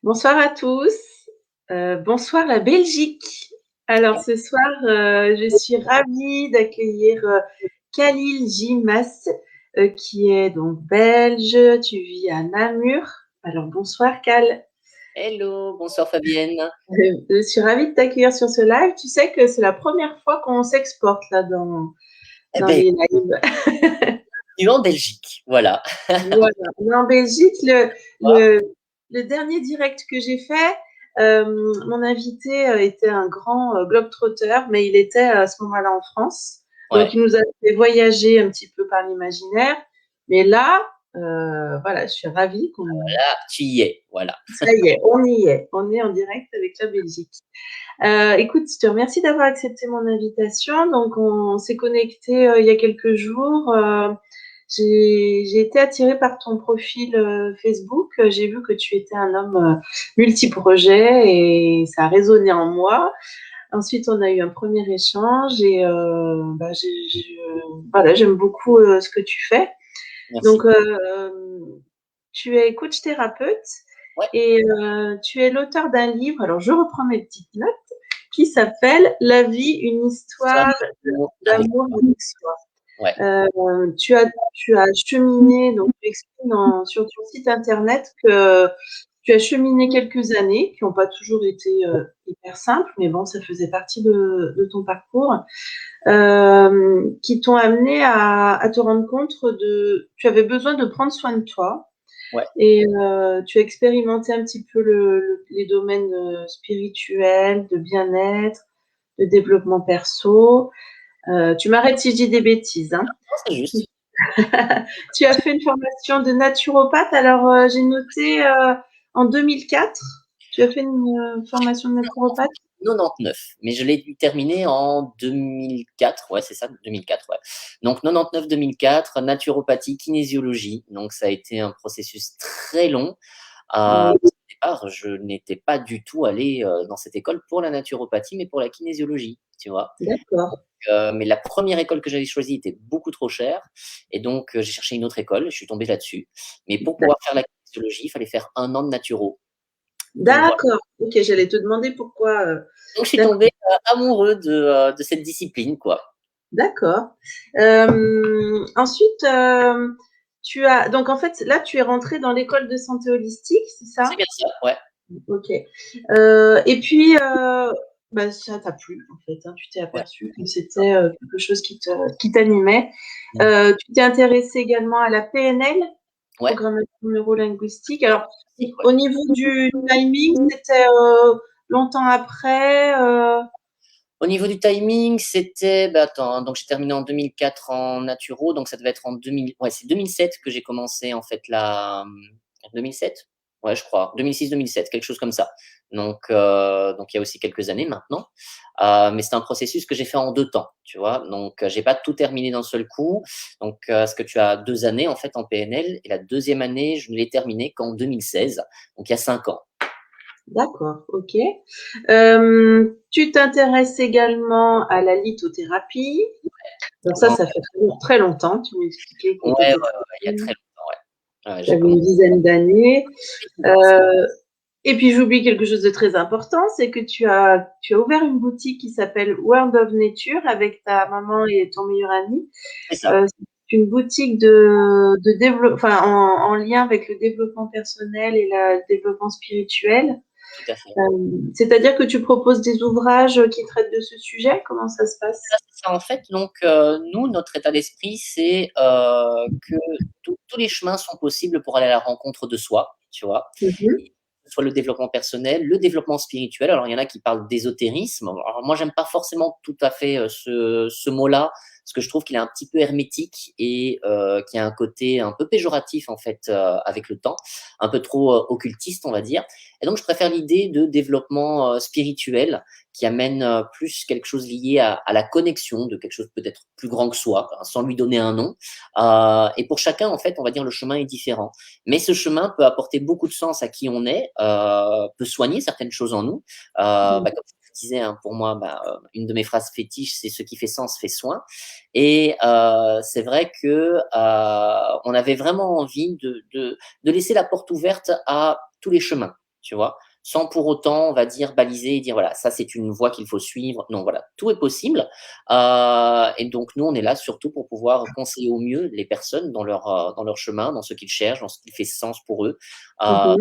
Bonsoir à tous. Bonsoir la Belgique. Alors ce soir, je suis ravie d'accueillir Khalil Gimas, qui est donc belge. Tu vis à Namur. Alors bonsoir Cal. Hello, bonsoir Fabienne. Je suis ravie de t'accueillir sur ce live. Tu sais que c'est la première fois qu'on s'exporte là Eh dans ben, les lives. tu es en Belgique, voilà. Voilà. On est en Belgique. Bonsoir. Le dernier direct que j'ai fait, mon invité était un grand globe-trotter, mais il était à ce moment-là en France. Donc, Ouais, il nous a fait voyager un petit peu par l'imaginaire. Mais là, voilà, je suis ravie qu'on. là, tu y es, voilà. Ça y est, on y est. On est en direct avec la Belgique. Écoute, je te remercie d'avoir accepté mon invitation. Donc, on s'est connecté il y a quelques jours. J'ai été attirée par ton profil Facebook. J'ai vu que tu étais un homme multiprojet et ça a résonné en moi. Ensuite, on a eu un premier échange et voilà, j'aime beaucoup ce que tu fais. Donc, Merci. tu es coach thérapeute Ouais, et tu es l'auteur d'un livre. Alors, je reprends mes petites notes qui s'appelle La vie, une histoire histoire d'amour avec d'amour avec soi. ouais. Tu as cheminé, donc tu expliques sur ton site internet que tu as cheminé quelques années qui n'ont pas toujours été hyper simples, mais bon, ça faisait partie de ton parcours, qui t'ont amené à te rendre compte tu avais besoin de prendre soin de toi Ouais. et tu as expérimenté un petit peu les domaines spirituels, de bien-être, de développement perso. Tu m'arrêtes si je dis des bêtises, hein. Non, c'est juste. Tu as fait une formation de naturopathe. Alors, j'ai noté en 2004, tu as fait une formation de naturopathe. 99, mais je l'ai dû terminer en 2004, ouais, c'est ça, 2004, ouais. Donc 99-2004, naturopathie, kinésiologie. Donc ça a été un processus très long. Oui, Au départ, je n'étais pas du tout allé dans cette école pour la naturopathie, mais pour la kinésiologie, tu vois. d'accord, Mais la première école que j'avais choisie était beaucoup trop chère. Et donc, j'ai cherché une autre école. Je suis tombé là-dessus. Mais pour pouvoir faire la kinésiologie, il fallait faire un an de naturo. Donc voilà. d'accord. Ok, j'allais te demander pourquoi. Donc, je suis D'accord, tombé amoureux de cette discipline, quoi. d'accord. Ensuite, tu as donc en fait là, tu es rentré dans l'école de santé holistique, c'est C'est ça? bien ça, ouais. Ok. Et puis, bah, ça t'a plu en fait, hein, tu t'es Ouais, aperçu que c'est ça. c'était quelque chose qui t'animait. Mm. Tu t'es intéressé également à la PNL, Ouais, programmation neurolinguistique. Alors, ouais. au niveau du timing, c'était longtemps après. Au niveau du timing, c'était, bah, attends, hein, donc j'ai terminé en 2004 en naturo, donc ça devait être en 2000, ouais, c'est 2007 que j'ai commencé en fait la, 2007? Ouais, je crois, 2006-2007, quelque chose comme ça. Donc il y a aussi quelques années maintenant. Mais c'est un processus que j'ai fait en 2 temps, tu vois? Donc j'ai pas tout terminé d'un seul coup. Donc parce que tu as 2 années en fait en PNL et la deuxième année, je ne l'ai terminée qu'en 2016, donc il y a 5 ans. D'accord, ok. Tu t'intéresses également à la lithothérapie. Donc Non, ça fait très longtemps. Tu m'expliquais que ouais, tu ouais, étais ouais, très il y a jeune, très longtemps, ouais. Ouais, tu j'ai avais une commencé dizaine d'années. dans ça. Et puis j'oublie quelque chose de très important, c'est que tu as ouvert une boutique qui s'appelle World of Nature avec ta maman et ton meilleur ami. C'est ça, C'est une boutique de développement, enfin, en lien avec le développement personnel et le développement spirituel. tout à fait. C'est-à-dire que tu proposes des ouvrages qui traitent de ce sujet? Comment ça se passe? C'est ça, en fait, donc nous, notre état d'esprit, c'est que tous les chemins sont possibles pour aller à la rencontre de soi, tu vois. Mhm. Que ce soit le développement personnel, le développement spirituel. Alors, il y en a qui parlent d'ésotérisme. Alors, moi, j'aime pas forcément tout à fait ce mot-là, parce que je trouve qu'il est un petit peu hermétique et qu'il y a un côté un peu péjoratif, en fait, avec le temps, un peu trop occultiste, on va dire. Et donc, je préfère l'idée de développement spirituel qui amène plus quelque chose lié à la connexion de quelque chose peut-être plus grand que soi, hein, sans lui donner un nom. Et pour chacun, en fait, on va dire le chemin est différent. Mais ce chemin peut apporter beaucoup de sens à qui on est, peut soigner certaines choses en nous. Comme je disais, hein, pour moi, une de mes phrases fétiches, c'est ce qui fait sens fait soin. Et c'est vrai que on avait vraiment envie de laisser la porte ouverte à tous les chemins. tu vois? Sans pour autant, on va dire, baliser et dire: «Voilà, ça, c'est une voie qu'il faut suivre». Non, voilà, tout est possible, et donc nous, on est là surtout pour pouvoir conseiller au mieux les personnes dans leur chemin, dans ce qu'ils cherchent, dans ce qui fait sens pour eux, heu, Mmh.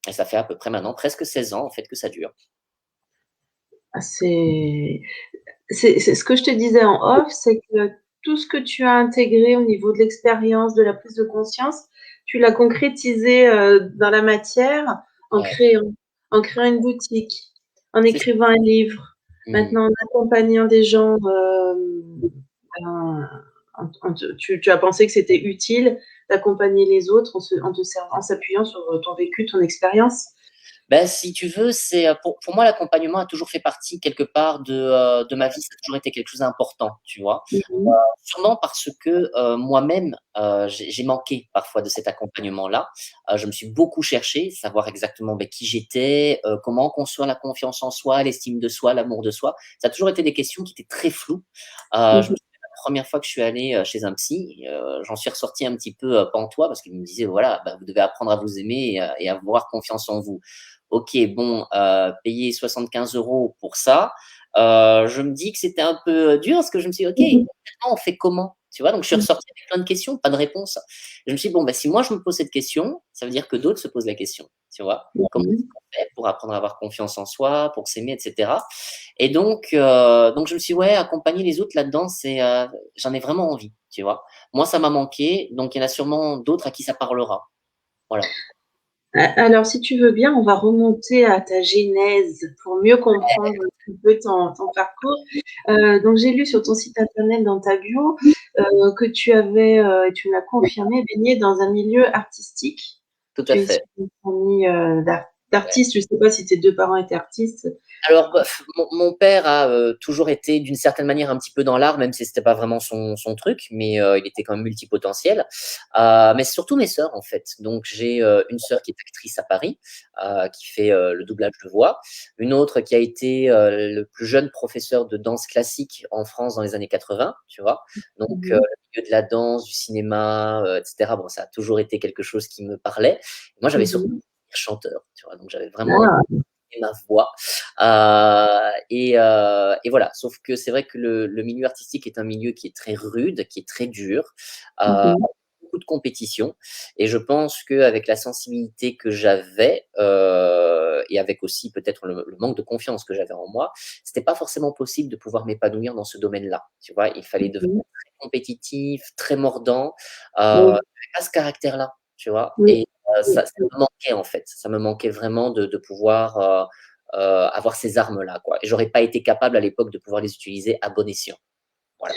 et ça fait à peu près maintenant presque 16 ans, en fait, que ça dure. Ah, c'est ce que je te disais en off, c'est que tout ce que tu as intégré au niveau de l'expérience, de la prise de conscience, tu l'as concrétisé, dans la matière en Ouais, créant en créant une boutique, en c'est ça. écrivant un livre, Mmh. maintenant en accompagnant des gens, ben, tu as pensé que c'était utile d'accompagner les autres en s'appuyant sur, ton vécu, ton expérience? Bah, si tu veux, c'est, pour moi, l'accompagnement a toujours fait partie quelque part de ma vie. Ça a toujours été quelque chose d'important, tu vois? Mmh mh. Sûrement parce que, moi-même, j'ai manqué parfois de cet accompagnement-là. Je me suis beaucoup cherché, savoir exactement, beh, qui j'étais, comment construire la confiance en soi, l'estime de soi, l'amour de soi. Ça a toujours été des questions qui étaient très floues. Je Mmh me mh. souviens la première fois que je suis allé, chez un psy, j'en suis ressorti un petit peu, pantois parce qu'il me disait: «Voilà, bah, vous devez apprendre à vous aimer et à avoir confiance en vous». OK, bon, payer 75 € pour ça, je me dis que c'était un peu dur parce que je me suis dit: «OK, Mmh mh. concrètement, on fait comment?» Tu vois? Donc je suis Mmh. ressorti avec plein de questions, pas de réponse. Je me suis dit: «Bon, bah, si moi je me pose cette question, ça veut dire que d'autres se posent la question», tu vois? Comment Mmh est-ce mh. qu'on fait pour apprendre à avoir confiance en soi, pour s'aimer et cetera? Et donc je me suis dit: «Ouais, accompagner les autres là-dedans, j'en ai vraiment envie», tu vois? Moi, ça m'a manqué, donc il y en a sûrement d'autres à qui ça parlera. Voilà. Alors si tu veux bien, on va remonter à ta genèse pour mieux comprendre un petit peu ton parcours. Donc j'ai lu sur ton site internet dans ta bio, que tu avais, et tu me l'as confirmé, baigné dans un milieu artistique. Tout à Tu es issu fait. d'une famille, Ouais. d'artistes. Je sais pas si tes 2 parents étaient artistes? Alors, bah, mon père a, toujours été d'une certaine manière un petit peu dans l'art, même si c'était pas vraiment son truc, mais il était quand même multipotentiel. Mais c'est surtout mes sœurs, en fait. Donc j'ai, une sœur qui est actrice à Paris, qui fait, le doublage de voix. Une autre qui a été, le plus jeune professeur de danse classique en France dans les années 80, tu vois? Donc Mmh mh. le milieu de la danse, du cinéma, et cetera, bon, ça a toujours été quelque chose qui me parlait. Moi, j'avais Mmh surtout mh. chanteur, tu vois? Donc j'avais vraiment envie Ah! et ma voix. Et voilà. Sauf que c'est vrai que le milieu artistique est un milieu qui est très rude, qui est très dur, Mmh avec mh. beaucoup de compétition. Et je pense qu'avec la sensibilité que j'avais, et avec aussi peut-être le manque de confiance que j'avais en moi, c'était pas forcément possible de pouvoir m'épanouir dans ce domaine-là. Tu vois? Il fallait devenir Mmh. très compétitif, très mordant. Oui, J'avais pas ce caractère-là, tu vois? oui, Et oui, ça me manquait en fait. Ça me manquait vraiment de pouvoir, avoir ces armes-là, quoi. Et j'aurais pas été capable à l'époque de pouvoir les utiliser à bon escient. Voilà.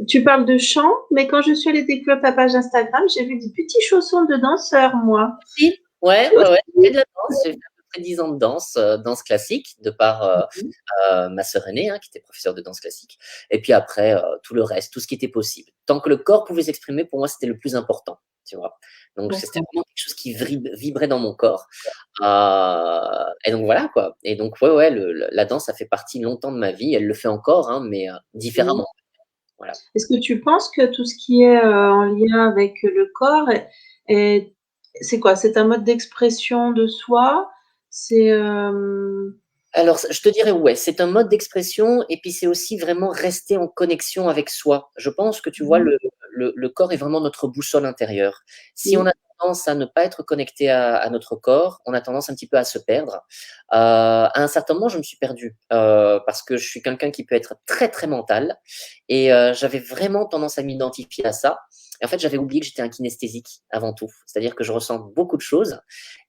tu parles de chant, mais quand je suis allée découvrir ta page Instagram, j'ai vu des petits chaussons de danseur, moi. Si, ouais, ouais, ouais, j'ai fait de Aussi. la danse, j'ai fait à peu près 10 ans de danse, danse classique de par, Mmh. ma sœur aînée, hein, qui était professeure de danse classique. Et puis après, tout le reste, tout ce qui était possible. Tant que le corps pouvait s'exprimer, pour moi, c'était le plus important, tu vois? Donc c'était D'accord. vraiment quelque chose qui vibrait dans mon corps. Et donc voilà, quoi. Et donc ouais, ouais, la danse, ça fait partie longtemps de ma vie. Elle le fait encore, hein, mais Mmh. différemment. Voilà. Est-ce que tu penses que tout ce qui est, en lien avec le corps est c'est quoi? C'est un mode d'expression de soi? C'est, Alors, je te dirais ouais, c'est un mode d'expression et puis c'est aussi vraiment rester en connexion avec soi. Je pense que tu vois, mmh. le corps est vraiment notre boussole intérieure. Si on Oui. a tendance à ne pas être connecté à notre corps, on a tendance un petit peu à se perdre. À un certain moment, je me suis perdu, parce que je suis quelqu'un qui peut être très, très mental et j'avais vraiment tendance à m'identifier à ça. Et en fait, j'avais oublié que j'étais un kinesthésique avant tout. C'est-à-dire que je ressens beaucoup de choses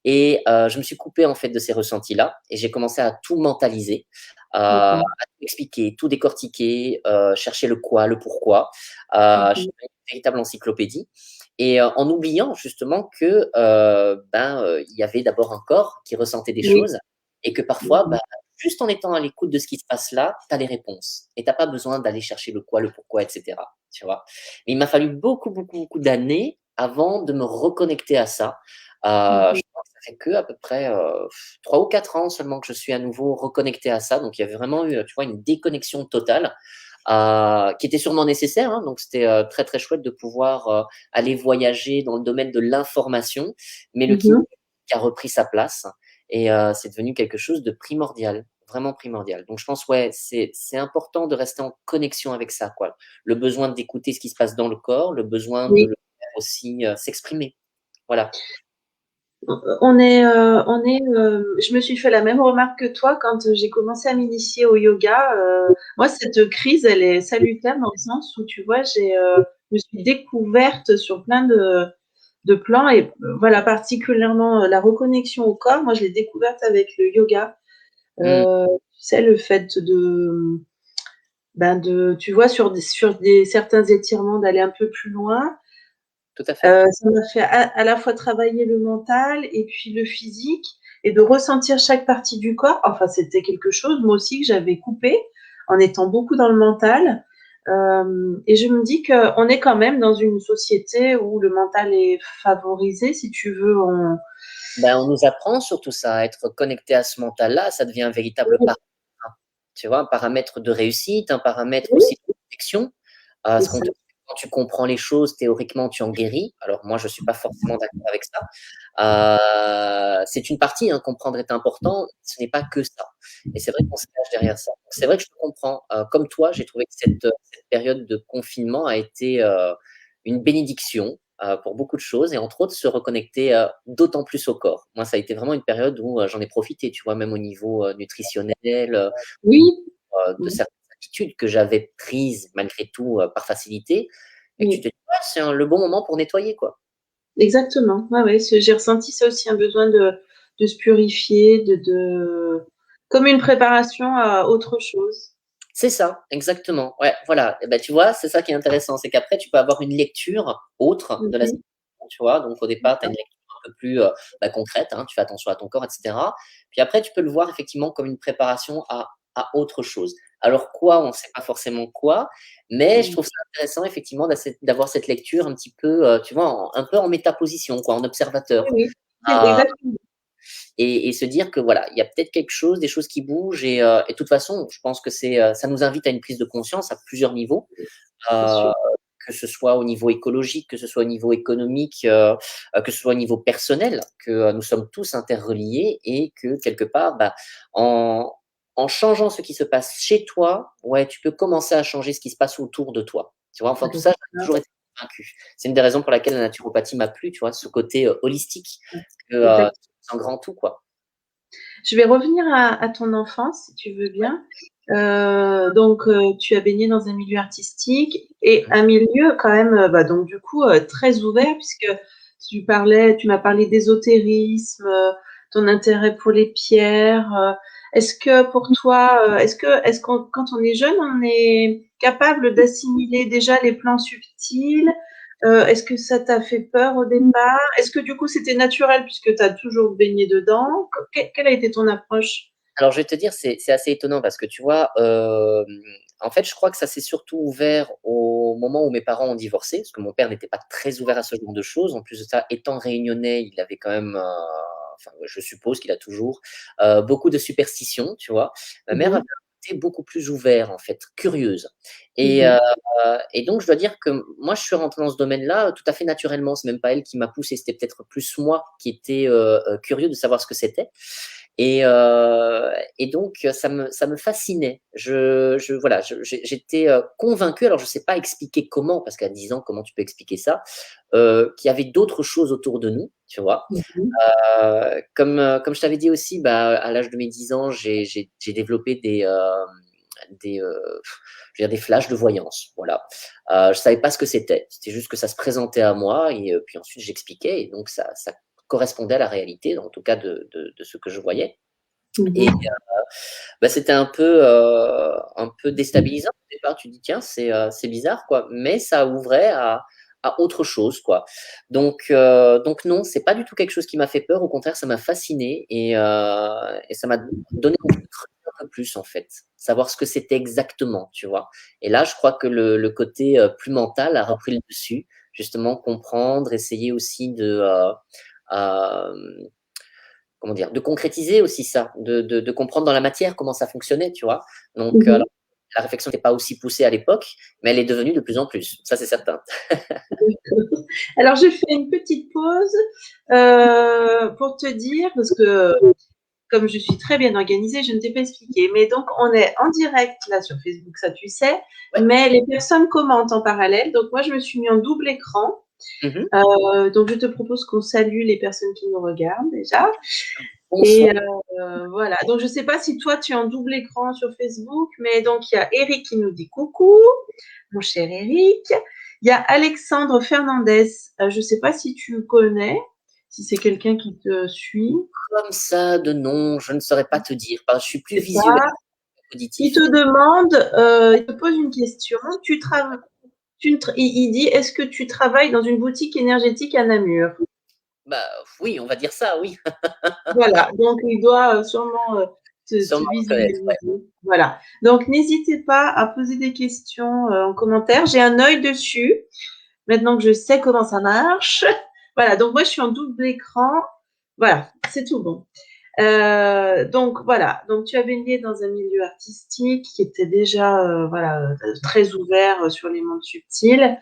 et je me suis coupé en fait de ces ressentis-là et j'ai commencé à tout mentaliser, à D'accord. tout expliquer, tout décortiquer, chercher le quoi, le pourquoi. Je suis Mmh. une véritable encyclopédie et en oubliant justement que, il y avait d'abord un corps qui ressentait des Oui. choses et que parfois, Mmh. juste en étant à l'écoute de ce qui se passe là, tu as les réponses et tu as pas besoin d'aller chercher le quoi, le pourquoi et cetera, tu vois? Mais il m'a fallu beaucoup, beaucoup, beaucoup d'années avant de me reconnecter à ça. Mmh. Je crois que ça fait que à peu près, 3 ou 4 ans seulement que je suis à nouveau reconnecté à ça. Donc il y avait vraiment eu, tu vois, une déconnexion totale, qui était sûrement nécessaire, hein. Donc c'était, très, très chouette de pouvoir, aller voyager dans le domaine de l'information, mais le Mmh kiné mh. qui a repris sa place et c'est devenu quelque chose de primordial, vraiment primordial. Donc je pense, ouais, c'est important de rester en connexion avec ça, quoi. Le besoin d'écouter ce qui se passe dans le corps, le besoin de Oui. le faire aussi s'exprimer. Voilà. Je me suis fait la même remarque que toi quand j'ai commencé à m'initier au yoga. Moi, cette crise, elle est salutaire dans le sens où, tu vois, je me suis découverte sur plein de plans et voilà, particulièrement la reconnexion au corps. Moi, je l'ai découverte avec le yoga. Mmh, Tu sais, le fait tu vois, sur des certains étirements, d'aller un peu plus loin. tout à fait. Ça m'a fait à la fois travailler le mental et puis le physique et de ressentir chaque partie du corps. Enfin, c'était quelque chose, moi aussi, que j'avais coupé en étant beaucoup dans le mental. Et je me dis qu'on est quand même dans une société où le mental est favorisé, si tu veux. Ben, on nous apprend surtout ça, à être connecté à ce mental-là, ça devient un véritable Oui, paramètre, hein. Tu vois, un paramètre de réussite, un paramètre oui, aussi de protection. c'est Ce qu'on ça. te dit, quand tu comprends les choses, théoriquement, tu en guéris. Alors moi, je ne suis pas forcément d'accord avec ça. C'est une partie, hein, comprendre est important, ce n'est pas que ça. Et c'est vrai qu'on se cache derrière ça. Donc, c'est vrai que je te comprends. Comme toi, j'ai trouvé que cette période de confinement a été une bénédiction pour beaucoup de choses et entre autres se reconnecter d'autant plus au corps. Moi, ça a été vraiment une période où j'en ai profité, tu vois, même au niveau nutritionnel, au Oui, niveau de mmh, certaines habitudes que j'avais prises malgré tout par facilité et que tu te oui, dis, ouais, c'est le bon moment pour nettoyer, quoi. exactement. Ouais, ouais, j'ai ressenti ça aussi, un besoin de se purifier, comme une préparation à autre chose. C'est ça, exactement. Ouais, voilà. Et ben, tu vois, c'est ça qui est intéressant, c'est qu'après, tu peux avoir une lecture autre de la Mmh. situation, tu vois. Donc, au départ, tu as une D'accord. lecture un peu plus concrète, hein, tu fais attention à ton corps, etc. Puis après, tu peux le voir effectivement comme une préparation à autre chose. Alors, quoi, on ne sait pas forcément quoi, mais je Mmh. trouve ça intéressant, effectivement, d'avoir cette lecture un petit peu, tu vois, un peu en métaposition, quoi, en Oui, observateur. oui, c'est Euh, exactement. et se dire que voilà, il y a peut-être quelque chose, des choses qui bougent et de toute façon, je pense que ça nous invite à une prise de conscience à plusieurs niveaux, C'est sûr. heu, que ce soit au niveau écologique, que ce soit au niveau économique, que ce soit au niveau personnel, que, nous sommes tous interreliés et que quelque part, bah, en en changeant ce qui se passe chez toi, ouais, tu peux commencer à changer ce qui se passe autour de toi. Tu vois? Enfin tout ça, j'ai toujours été convaincu. C'est une des raisons pour laquelle la naturopathie m'a plu, tu vois? Ce côté, holistique, que, Exact. c'est un grand tout, quoi. Je vais revenir à ton enfance, si tu veux bien. Donc, tu as baigné dans un milieu artistique et un milieu quand même, donc du coup, très ouvert puisque tu m'as parlé d'ésotérisme, ton intérêt pour les pierres. Est-ce que pour toi, est-ce qu'on quand on est jeune, on est capable d'assimiler déjà les plans subtils? Est-ce que ça t'a fait peur au départ? Est-ce que du coup, c'était naturel puisque tu as toujours baigné dedans? Quelle a été ton approche? Alors, je vais te dire, c'est assez étonnant parce que tu vois, en fait, je crois que ça s'est surtout ouvert au moment où mes parents ont divorcé, parce que mon père n'était pas très ouvert à ce genre de choses. En plus de ça, étant réunionnais, il avait quand même, enfin, ouais, je suppose qu'il a toujours, beaucoup de superstitions, tu vois? Ma mère avait Mmh. un côté beaucoup plus ouvert, en fait, curieuse et Mmh. et donc je dois dire que moi, je suis rentré dans ce domaine-là, tout à fait naturellement. C'est même pas elle qui m'a poussé, c'était peut-être plus moi qui étais, curieux de savoir ce que c'était et donc ça me fascinait. Voilà, j'étais, convaincu, alors je sais pas expliquer comment, parce qu'à 10 ans, comment tu peux expliquer ça? Qu'il y avait d'autres choses autour de nous, tu vois? Mmh mh. Comme je t'avais dit aussi, bah, à l'âge de mes 10 ans, j'ai développé des, je veux dire des flashs de voyance, voilà. Je savais pas ce que c'était juste que ça se présentait à moi et puis ensuite j'expliquais et donc ça correspondait à la réalité, en tout cas de ce que je voyais Mmh et mh. bah, c'était un peu déstabilisant au départ. Tu te dis: «Tiens, c'est bizarre, quoi», mais ça ouvrait à autre chose, quoi. Donc non, c'est pas du tout quelque chose qui m'a fait peur. Au contraire, ça m'a fasciné et ça m'a donné envie de creuser un peu plus, en fait, savoir ce que c'était exactement, tu vois? Et là, je crois que le côté, plus mental a repris le dessus. Justement, comprendre, essayer aussi hem comment dire? De concrétiser aussi ça, de comprendre dans la matière comment ça fonctionnait, tu vois? Donc, Mmh mh. alors la réflexion n'était pas aussi poussée à l'époque, mais elle est devenue de plus en plus, ça c'est certain. D'accord. Alors je fais une petite pause, pour te dire parce que comme je suis très bien organisée, je ne t'ai pas expliqué. Mais donc, on est en direct là sur Facebook, ça tu sais, Ouais. mais les personnes commentent en parallèle. Donc, moi, je me suis mis en double écran. Mmh. Donc, je te propose qu'on salue les personnes qui nous regardent déjà. Bonsoir. Et voilà. Donc, je ne sais pas si toi, tu es en double écran sur Facebook, mais donc, il y a Eric qui nous dit coucou, mon cher Eric. Il y a Alexandre Fernandez. Je ne sais pas si tu connais, si c'est quelqu'un qui te suit. Comme ça de nom, je ne saurais pas te dire. Enfin, je suis plus Je sais visuel pas. Il qu'auditif. te demande, il te pose une question. Il dit, est-ce que tu travailles dans une boutique énergétique à Namur? Bah, oui, on va dire ça, oui. Voilà, donc il doit sûrement te Sûrement reconnaître, ouais. visualiser. Voilà. Donc n'hésitez pas à poser des questions en commentaire. J'ai un œil dessus. Maintenant que je sais comment ça marche. Voilà, donc moi je suis en double écran. Voilà, c'est tout bon. Donc voilà, donc tu as baigné dans un milieu artistique qui était déjà voilà, très ouvert sur les mondes subtils.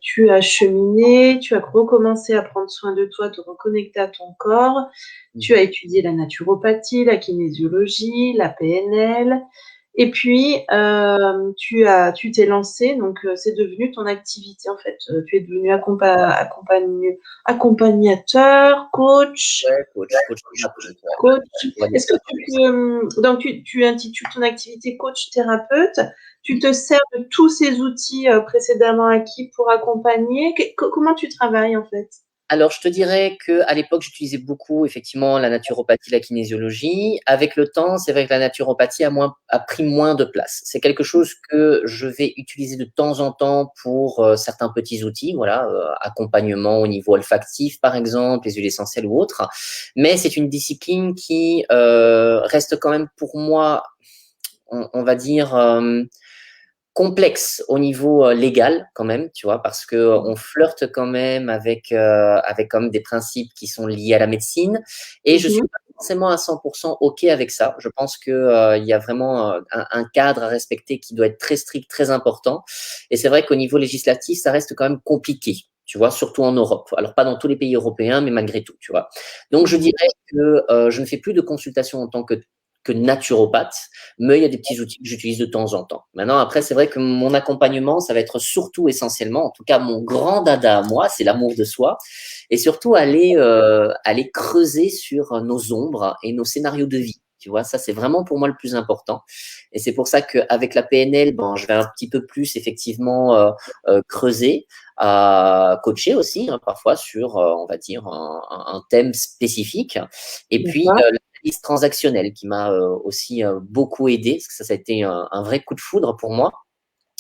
Tu as cheminé, tu as recommencé à prendre soin de toi, te reconnecter à ton corps. Tu Mmh. as étudié la naturopathie, la kinésiologie, la PNL. Et puis, tu t'es lancé, donc c'est devenu ton activité en fait. Tu es devenu accompagnateur, coach, Ouais, coach thérapeute, ouais. coach. On va dire Est-ce que ça. tu peux, donc tu intitules ton activité coach thérapeute. Tu te sers de tous ces outils précédemment acquis pour accompagner. Comment tu travailles en fait? Alors, je te dirais qu'à l'époque, j'utilisais beaucoup effectivement la naturopathie, la kinésiologie. Avec le temps, c'est vrai que la naturopathie a pris moins de place. C'est quelque chose que je vais utiliser de temps en temps pour certains petits outils, voilà, accompagnement au niveau olfactif par exemple, les huiles essentielles ou autres. Mais c'est une discipline qui reste quand même pour moi, on va dire, complexe au niveau légal quand même, tu vois, parce que on flirte quand même avec quand même des principes qui sont liés à la médecine, et je suis Mhm. pas forcément à 100% OK avec ça. Je pense que il y a vraiment un cadre à respecter qui doit être très strict, très important. Et c'est vrai qu'au niveau législatif, ça reste quand même compliqué. Tu vois, surtout en Europe. Alors, pas dans tous les pays européens, mais malgré tout, tu vois. Donc, je dirais que je ne fais plus de consultation en tant que naturopathe, mais il y a des petits outils que j'utilise de temps en temps. Maintenant, après, c'est vrai que mon accompagnement, ça va être surtout essentiellement, en tout cas mon grand dada à moi, c'est l'amour de soi, et surtout aller creuser sur nos ombres et nos scénarios de vie. Tu vois, ça, c'est vraiment pour moi le plus important. Et c'est pour ça qu'avec la PNL, bon, je vais un petit peu plus effectivement creuser, coacher aussi, hein, parfois sur, on va dire, un thème spécifique. Et puis, D'accord. l'analyse transactionnelle qui m'a aussi beaucoup aidé, parce que ça a été un vrai coup de foudre pour moi,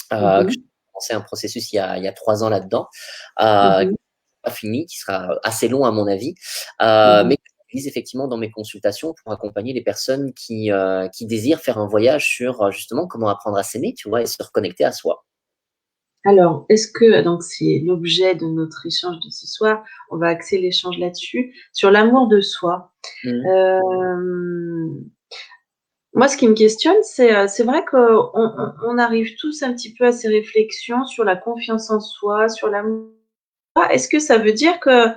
que j'ai Mhm. commencé un processus il y a 3 ans là-dedans, qui Mhm. n'est pas fini, qui sera assez long à mon avis, Mhm. mais que j'utilise effectivement dans mes consultations pour accompagner les personnes qui désirent faire un voyage sur justement comment apprendre à s'aimer, tu vois, et se reconnecter à soi. Alors, est-ce que, donc c'est l'objet de notre échange de ce soir, on va axer l'échange là-dessus, sur l'amour de soi. Mmh. Euh, Moi, ce qui me questionne, c'est vrai qu'on arrive tous un petit peu à ces réflexions sur la confiance en soi, sur l'amour. Est-ce que ça veut dire que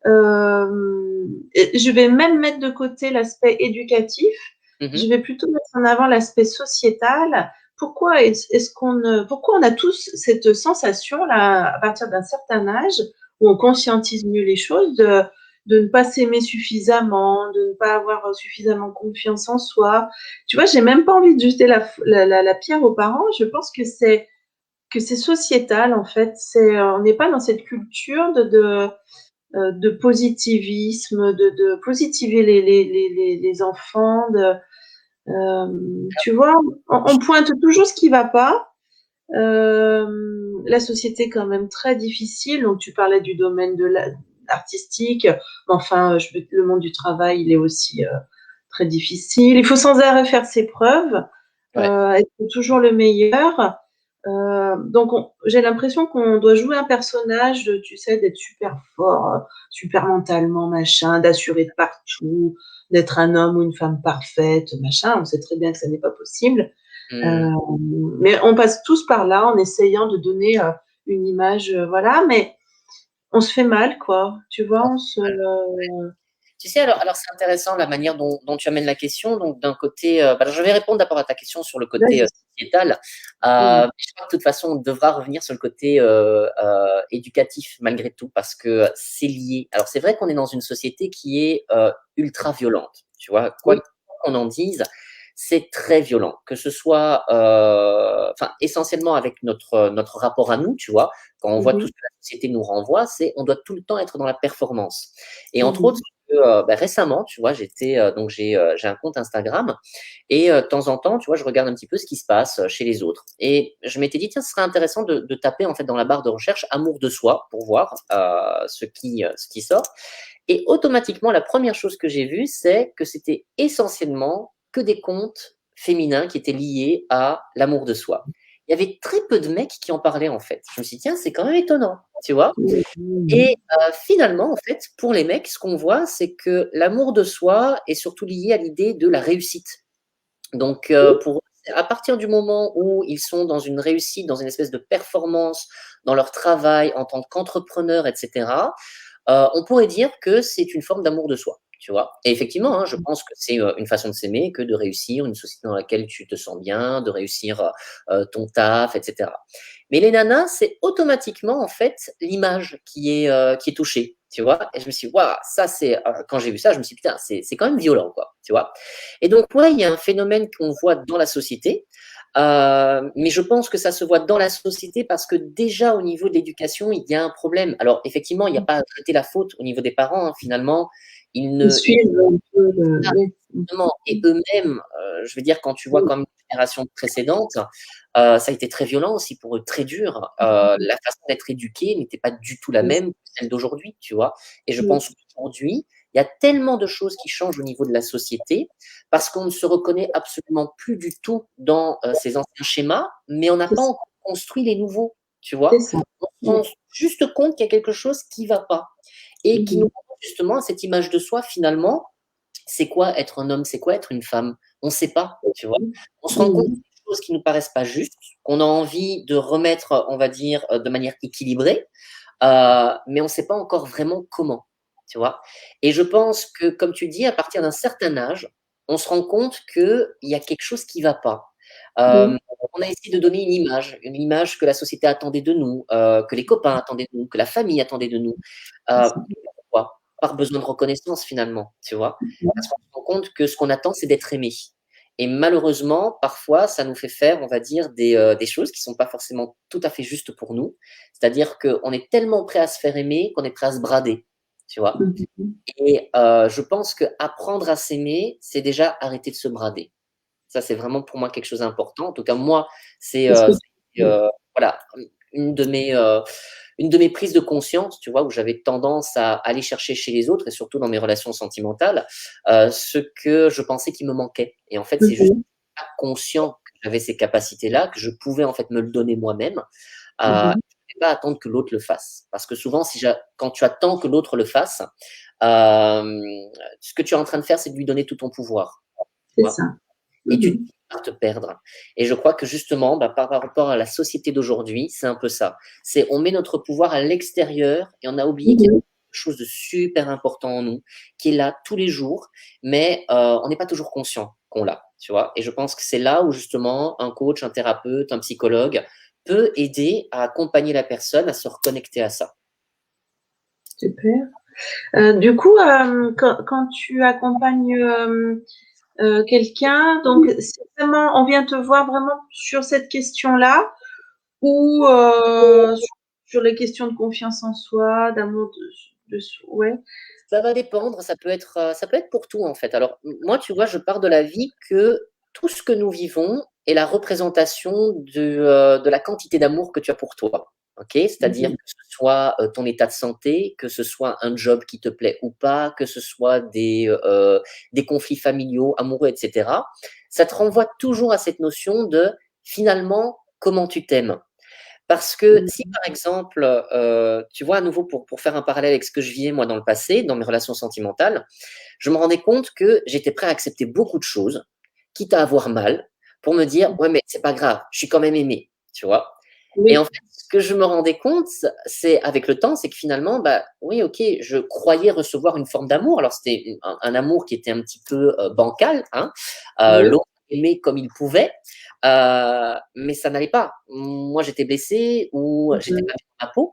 je vais même mettre de côté l'aspect éducatif, Mmh. je vais plutôt mettre en avant l'aspect sociétal. Pourquoi on a tous cette sensation-là, à partir d'un certain âge, où on conscientise mieux les choses, de ne pas s'aimer suffisamment, de ne pas avoir suffisamment confiance en soi. Tu vois, j'ai même pas envie de jeter la pierre aux parents. Je pense que c'est sociétal en fait. On n'est pas dans cette culture de positivisme, de positiver les enfants. Tu vois, on pointe toujours ce qui va pas. La société est quand même très difficile. Donc tu parlais du domaine de artistique. Enfin, le monde du travail, il est aussi très difficile. Il faut sans arrêt faire ses preuves, Ouais. être toujours le meilleur. Donc, j'ai l'impression qu'on doit jouer un personnage, tu sais, d'être super fort, super mentalement, machin, d'assurer de partout, d'être un homme ou une femme parfaite, machin. On sait très bien que ça n'est pas possible. Mmh. Euh, mais on passe tous par là en essayant de donner une image, voilà. Mais on se fait mal, quoi. Tu vois, Tu sais, alors c'est intéressant la manière dont tu amènes la question. Donc, d'un côté, je vais répondre d'abord à ta question sur le côté Vas-y. sociétal. Mmh. Je crois que de toute façon, on devra revenir sur le côté éducatif malgré tout, parce que c'est lié. Alors, c'est vrai qu'on est dans une société qui est ultra violente. Tu vois, quoi Oui. qu'on en dise, c'est très violent. Que ce soit, essentiellement avec notre rapport à nous, tu vois, quand on voit tout Mmh. ce que la société nous renvoie, c'est on doit tout le temps être dans la performance. Et entre autres, Mmh. récemment, tu vois, donc j'ai un compte Instagram et de temps en temps, tu vois, je regarde un petit peu ce qui se passe chez les autres. Et je m'étais dit, tiens, ce serait intéressant de taper en fait dans la barre de recherche amour de soi pour voir ce qui sort. Et automatiquement, la première chose que j'ai vue, c'est que c'était essentiellement que des comptes féminins qui étaient liés à l'amour de soi. Il y avait très peu de mecs qui en parlaient en fait. Je me suis dit, tiens, c'est quand même étonnant, tu vois. Mmh. Et finalement, en fait, pour les mecs, ce qu'on voit, c'est que l'amour de soi est surtout lié à l'idée de la réussite. Donc, pour eux, c'est à partir du moment où ils sont dans une réussite, dans une espèce de performance, dans leur travail en tant qu'entrepreneur, et cetera, on pourrait dire que c'est une forme d'amour de soi, tu vois? Et effectivement, hein, je pense que c'est, une façon de s'aimer que de réussir, une société dans laquelle tu te sens bien, de réussir, ton taf, et cetera. Mais les nanas, c'est automatiquement, en fait, l'image qui est touchée, tu vois? Et je me suis dit: «Waouh, ça c'est» quand j'ai vu ça, je me suis dit: «Putain, c'est quand même violent, quoi», tu vois? Et donc ouais, il y a un phénomène qu'on voit dans la société, mais je pense que ça se voit dans la société parce que déjà au niveau de l'éducation, il y a un problème. Alors effectivement, il n'y a pas à traiter la faute au niveau des parents, hein, finalement. Ils suivent un peu le oui. Exactement, et eux-mêmes, je veux dire quand tu vois Mmh. comme les générations précédentes, ça a été très violent aussi pour eux, très dur. La façon d'être éduqué n'était pas du tout la C'est ça. même que celle d'aujourd'hui, tu vois? Et je Mmh. pense qu'aujourd'hui, il y a tellement de choses qui changent au niveau de la société, parce qu'on ne se reconnaît absolument plus du tout dans, ces anciens schémas, mais on n'a C'est pas ça. encore construit les nouveaux, tu C'est vois? ça. On se Mmh. rend juste compte qu'il y a quelque chose qui va pas et qui nous Mmh. renvoie justement à cette image de soi finalement. C'est quoi être un homme? C'est quoi être une femme? On ne sait pas, tu vois? On se rend compte Mmh. des choses qui nous paraissent pas justes, qu'on a envie de remettre, on va dire, de manière équilibrée, mais on ne sait pas encore vraiment comment, tu vois? Et je pense que, comme tu dis, à partir d'un certain âge, on se rend compte qu'il y a quelque chose qui va pas. Oui. On a essayé de donner une image que la société attendait de nous, que les copains attendaient de nous, que la famille attendait de nous. C'est ça. Pourquoi? Par besoin de reconnaissance finalement, tu vois? Mmh. Parce qu'on se rend compte que ce qu'on attend, c'est d'être aimé. Et malheureusement, parfois, ça nous fait faire, on va dire, des choses qui sont pas forcément tout à fait justes pour nous. C'est-à-dire qu'on est tellement prêt à se faire aimer qu'on est prêt à se brader, tu vois? Mmh mh. Et je pense qu'apprendre à s'aimer, c'est déjà arrêter de se brader. Ça, c'est vraiment pour moi quelque chose d'important. En tout cas, moi, c'est, C'est ce que c'est, voilà, une de mes, heu, une de mes prises de conscience, tu vois? Où j'avais tendance à aller chercher chez les autres et surtout dans mes relations sentimentales, ce que je pensais qui me manquait. Et en fait, c'est juste mmh. pas conscient que j'avais ces capacités-là, que je pouvais en fait me le donner moi-même, Mmh mh. je ne vais pas attendre que l'autre le fasse. Parce que souvent, quand tu attends que l'autre le fasse, ce que tu es en train de faire, c'est de lui donner tout ton pouvoir, tu C'est vois? ça. Et Mmh tu mh. finis par te perdre. Et je crois que justement, par rapport à la société d'aujourd'hui, c'est un peu ça. C'est on met notre pouvoir à l'extérieur et on a oublié Mmh qu'il y a mh. quelque chose de super important en nous, qui est là tous les jours, mais on n'est pas toujours conscient qu'on l'a, tu vois? Et je pense que c'est là où justement un coach, un thérapeute, un psychologue peut aider à accompagner la personne à se reconnecter à ça. Super. Du coup, quand tu accompagnes, quelqu'un, donc c'est vraiment on vient te voir vraiment sur cette question-là ou, sur les questions de confiance en soi, d'amour de s ouais? Ça va dépendre, ça peut être pour tout, en fait. Alors, moi, tu vois, je pars de la vie que tout ce que nous vivons est la représentation de la quantité d'amour que tu as pour toi. OK? Mmh C'est-à-dire mh. que ce soit, ton état de santé, que ce soit un job qui te plaît ou pas, que ce soit des conflits familiaux, amoureux, et cetera. Ça te renvoie toujours à cette notion de, finalement, comment tu t'aimes. Parce que si Mmh. par exemple, tu vois à nouveau pour faire un parallèle avec ce que je vivais moi dans le passé, dans mes relations sentimentales, je me rendais compte que j'étais prêt à accepter beaucoup de choses, quitte à avoir mal, pour me dire: «Ouais, mais c'est pas grave, je suis quand même aimé», tu vois? Et en Oui. fait, ce que je me rendais compte, c'est avec le temps, c'est que finalement, bah oui, ok, je croyais recevoir une forme d'amour. Alors c'était un amour qui était un petit peu bancal, hein. Oui. L'autre aimait comme il pouvait, mais ça n'allait pas. Moi, j'étais blessée ou j'étais Mmh. pas bien dans ma peau.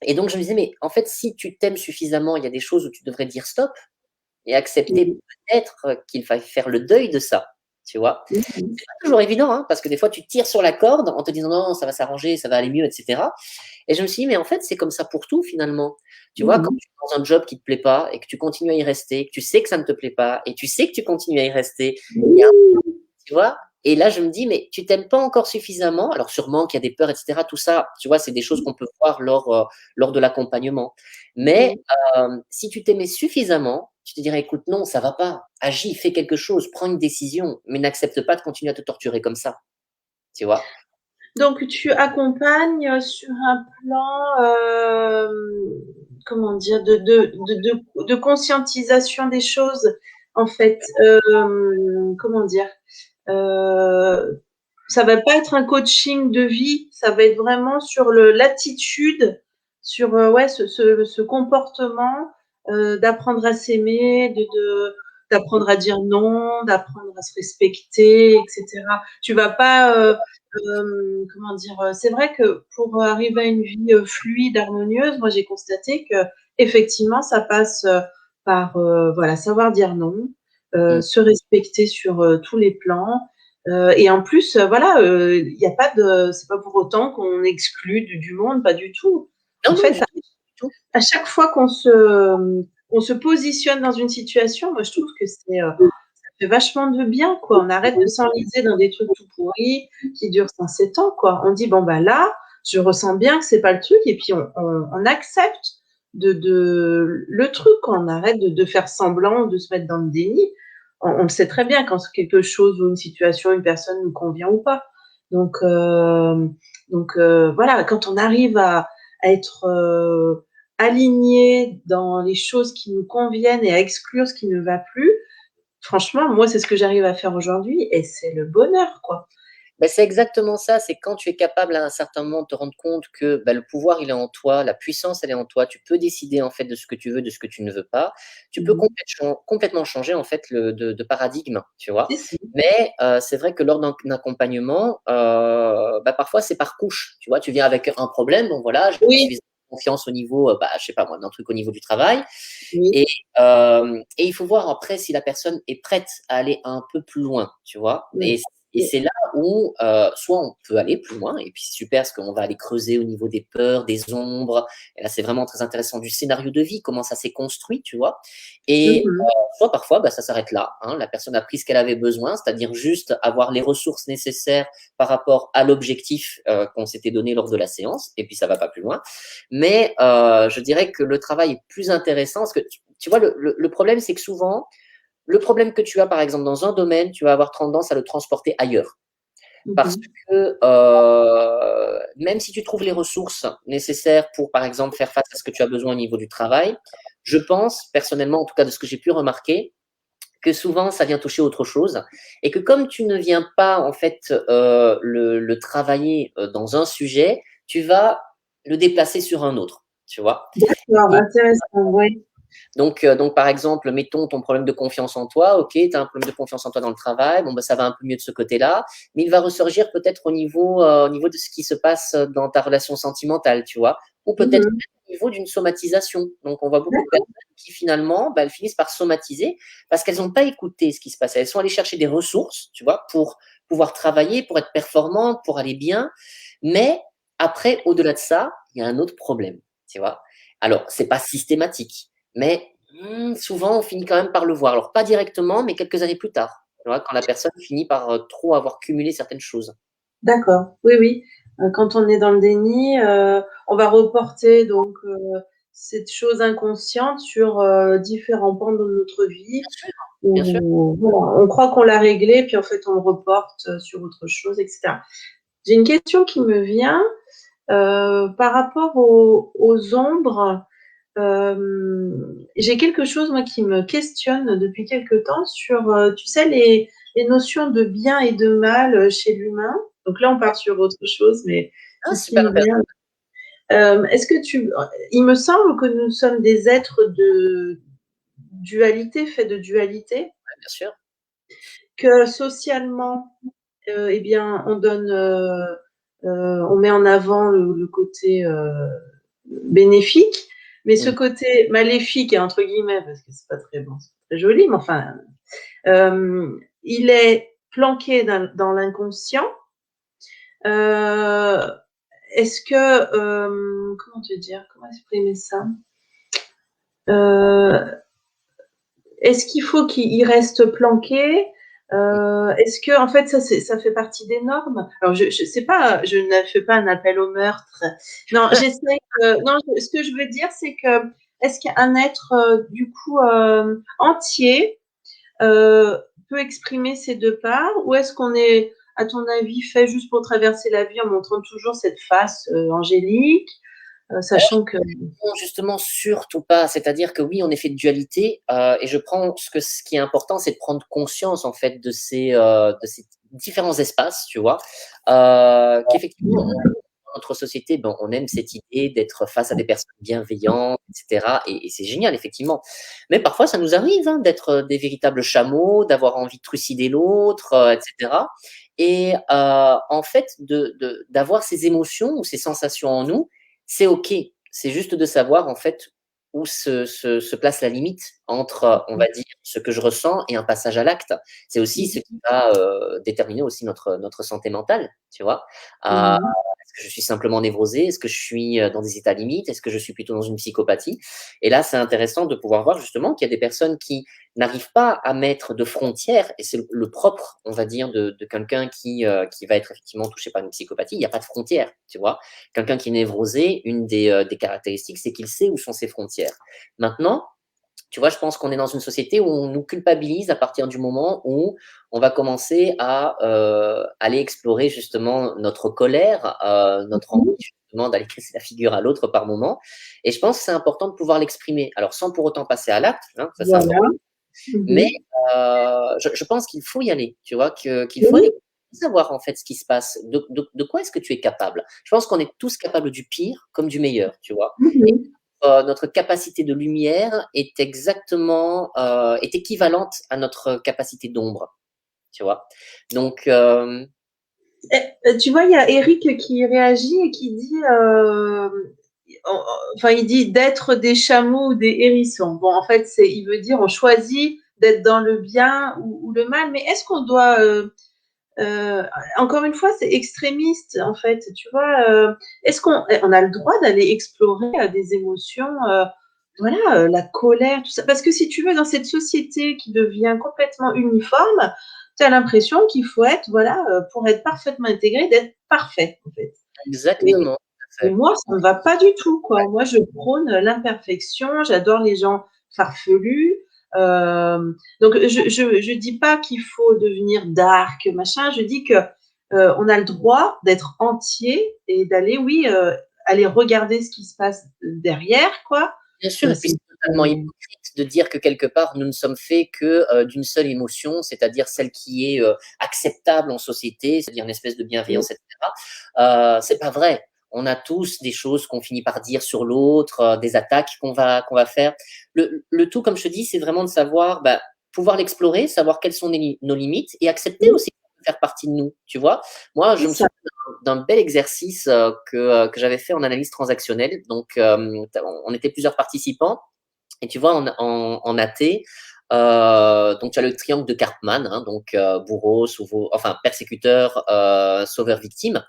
Et donc je me disais, mais en fait, si tu t'aimes suffisamment, il y a des choses où tu devrais dire stop et accepter Mmh. peut-être qu'il faille faire le deuil de ça, tu vois. Mmh mh. C'est pas toujours évident, hein, parce que des fois tu tires sur la corde en te disant non, ça va s'arranger, ça va aller mieux, etc. Et je me suis dit, mais en fait, c'est comme ça pour tout finalement. Tu vois, quand Mmh. tu es dans un job qui te plaît pas et que tu continues à y rester, que tu sais que ça ne te plaît pas et tu sais que tu continues à y rester, il y a, Oui. tu vois. Et là, je me dis, mais tu t'aimes pas encore suffisamment. Alors sûrement qu'il y a des peurs, etc. Tout ça, tu vois, c'est des choses qu'on peut voir lors de l'accompagnement. Mais Mmh. si tu t'aimais suffisamment, tu te dirais, écoute, non, ça va pas. Agis, fais quelque chose, prends une décision, mais n'accepte pas de continuer à te torturer comme ça. Tu vois. Donc tu accompagnes sur un plan, comment dire? De conscientisation des choses, en fait. Comment dire? Heu, Ça va pas être un coaching de vie, ça va être vraiment sur l'attitude, sur, ouais, ce comportement, d'apprendre à s'aimer, d'apprendre à dire non, d'apprendre à se respecter et cetera. Tu vas pas, comment dire? C'est vrai que pour arriver à une vie, fluide, harmonieuse, moi j'ai constaté qu'effectivement ça passe, par, voilà, savoir dire non, Mm. se respecter sur, tous les plans, et en plus, voilà, il y a pas de c'est pas pour autant qu'on exclut du monde, pas du tout. Non, En non, fait, du tout, du tout. à chaque fois qu'on se positionne dans une situation, moi je trouve que ça fait vachement de bien, quoi. On arrête de s'enliser dans des trucs tout pourris qui durent 107 ans, quoi. On dit bon bah là, je ressens bien que c'est pas le truc, et puis on accepte le truc, quoi. On arrête de faire semblant, de se mettre dans le déni. On le sait très bien quand quelque chose ou une situation, une personne nous convient ou pas. Donc, voilà, quand on arrive à être aligné dans les choses qui nous conviennent et à exclure ce qui ne va plus, franchement, moi, c'est ce que j'arrive à faire aujourd'hui et c'est le bonheur, quoi. Bah, c'est exactement ça, c'est quand tu es capable à un certain moment de te rendre compte que, bah, le pouvoir, il est en toi, la puissance, elle est en toi, tu peux décider en fait de ce que tu veux, de ce que tu ne veux pas. Tu peux Mmh. complètement changer en fait de paradigme, tu vois? Si, si. Mais c'est vrai que lors d'un accompagnement, bah, parfois c'est par couche, tu vois? Tu viens avec un problème, donc voilà, j'ai pas Oui, suffisamment confiance au niveau, bah, je sais pas moi, d'un truc au niveau du travail oui. et il faut voir après si la personne est prête à aller un peu plus loin, tu vois? Mmh. Et Oui. c'est là où, soit on peut aller plus loin et puis c'est super parce qu'on va aller creuser au niveau des peurs, des ombres et là, c'est vraiment très intéressant du scénario de vie, comment ça s'est construit, tu vois? Mmh Et mh. soit parfois, bah, ça s'arrête là, hein. La personne a pris ce qu'elle avait besoin, c'est-à-dire juste avoir les ressources nécessaires par rapport à l'objectif, qu'on s'était donné lors de la séance et puis ça va pas plus loin. Mais je dirais que le travail est plus intéressant parce que tu vois, le problème, c'est que souvent, le problème que tu as, par exemple, dans un domaine, tu vas avoir tendance à le transporter ailleurs. Mmh Parce mh. que même si tu trouves les ressources nécessaires pour, par exemple, faire face à ce que tu as besoin au niveau du travail, je pense, personnellement, en tout cas de ce que j'ai pu remarquer, que souvent ça vient toucher autre chose et que comme tu ne viens pas en fait le travailler dans un sujet, tu vas le déplacer sur un autre, tu vois. D'accord, Et intéressant, oui. donc, par exemple, mettons ton problème de confiance en toi. Ok, tu as un problème de confiance en toi dans le travail. Bon, bah, ça va un peu mieux de ce côté-là. Mais il va ressurgir peut-être au niveau de ce qui se passe dans ta relation sentimentale, tu vois. Ou Mmh peut-être mh. au niveau d'une somatisation. Donc, on voit beaucoup de D'accord. personnes qui finalement, bah, elles finissent par somatiser parce qu'elles n'ont pas écouté ce qui se passait. Elles sont allées chercher des ressources, tu vois, pour pouvoir travailler, pour être performantes, pour aller bien. Mais après, au-delà de ça, il y a un autre problème, tu vois. Alors, c'est pas systématique. Mais souvent, on finit quand même par le voir. Alors, pas directement, mais quelques années plus tard. Tu vois, quand la personne finit par trop avoir cumulé certaines choses. D'accord. Oui, oui. Quand on est dans le déni, on va reporter donc, cette chose inconsciente sur, différents pans de notre vie Bien sûr, bien sûr. où voilà, on croit qu'on l'a réglé, puis en fait on le reporte, sur autre chose et cetera. J'ai une question qui me vient, par rapport aux ombres. J'ai quelque chose moi qui me questionne depuis quelque temps sur, tu sais les notions de bien et de mal, chez l'humain. Donc là, on part sur autre chose, mais Ah, qui super me intéressant, vient. Est-ce que il me semble que nous sommes des êtres de dualité, faits de dualité, bien sûr. que socialement, eh bien, on met en avant le côté bénéfique, mais ce Mmh. côté maléfique, entre guillemets, parce que c'est pas très bon, c'est pas très joli, mais enfin, il est planqué dans l'inconscient. Euh, Est-ce que, comment te dire, comment exprimer ça? euh, Est-ce qu'il faut qu'il reste planqué? Est-ce que, en fait, ça fait partie des normes? Alors, je sais pas, je ne fais pas un appel au meurtre. Non, non, ce que je veux dire, c'est que est-ce qu'un être, du coup, entier, euh, peut exprimer ses deux parts, ou est-ce qu'on est, à ton avis, fait juste pour traverser la vie en montrant toujours cette face angélique, sachant que. Non, justement, surtout pas. C'est-à-dire que oui, on est fait de dualité, et je prends ce qui est important, c'est de prendre conscience en fait de ces différents espaces, tu vois, qu'effectivement, dans notre société, ben, on aime cette idée d'être face à des personnes bienveillantes, etc. Et c'est génial, effectivement. Mais parfois, ça nous arrive hein, d'être des véritables chameaux, d'avoir envie de trucider l'autre, etc. Et en fait, d'avoir ces émotions ou ces sensations en nous, c'est OK. C'est juste de savoir en fait où se place la limite entre, on va dire, ce que je ressens et un passage à l'acte. C'est aussi ce qui va déterminer aussi notre santé mentale, tu vois. Mhm. Est-ce que je suis simplement névrosé? Est-ce que je suis dans des états limites? Est-ce que je suis plutôt dans une psychopathie? Et là, c'est intéressant de pouvoir voir justement qu'il y a des personnes qui n'arrivent pas à mettre de frontières, et c'est le propre, on va dire, de quelqu'un qui va être effectivement touché par une psychopathie. Il n'y a pas de frontières, tu vois. Quelqu'un qui est névrosé, une des caractéristiques, c'est qu'il sait où sont ses frontières. Maintenant, tu vois, je pense qu'on est dans une société où on nous culpabilise à partir du moment où on va commencer à aller explorer justement notre colère, notre envie justement d'aller casser la figure à l'autre par moment. Et je pense que c'est important de pouvoir l'exprimer. Alors, sans pour autant passer à l'acte, hein, ça c'est Voilà. important. Mais Mhm. je pense qu'il faut y aller, tu vois, qu'il faut Oui, aller savoir en fait ce qui se passe. De quoi est-ce que tu es capable? Je pense qu'on est tous capables du pire comme du meilleur, tu vois. mhm. Notre capacité de lumière est exactement est équivalente à notre capacité d'ombre, tu vois. Donc, Tu vois, il y a Eric qui réagit et qui dit, enfin, il dit d'être des chameaux ou des hérissons. Bon, en fait, il veut dire on choisit d'être dans le bien ou le mal, mais est-ce qu'on doit, euh, encore une fois, c'est extrémiste, en fait, tu vois, est-ce qu'on a le droit d'aller explorer des émotions, voilà, la colère, tout ça, parce que si tu veux, dans cette société qui devient complètement uniforme, tu as l'impression qu'il faut être, voilà, pour être parfaitement intégré, d'être parfait, en fait. Et, exactement, tout à et fait. moi, ça ne me va pas du tout, quoi. Moi, je prône l'imperfection, j'adore les gens farfelus. Donc, je dis pas qu'il faut devenir dark, machin, je dis que on a le droit d'être entier et d'aller, oui, aller regarder ce qui se passe derrière, quoi. Bien sûr, et puis C'est, c'est totalement hypocrite de dire que quelque part nous ne sommes faits que d'une seule émotion, c'est-à-dire celle qui est acceptable en société, c'est-à-dire une espèce de bienveillance, etc. C'est pas vrai. On a tous des choses qu'on finit par dire sur l'autre, des attaques qu'on va faire. Le tout, comme je te dis, c'est vraiment de savoir bah, pouvoir l'explorer, savoir quelles sont nos limites et accepter aussi de faire partie de nous. Tu vois, moi, je me ça. souviens d'un bel exercice que j'avais fait en analyse transactionnelle. Donc, on était plusieurs participants. Et tu vois, en AT, donc tu as le triangle de Karpman, hein, donc bourreau, enfin persécuteur, sauveur, victime.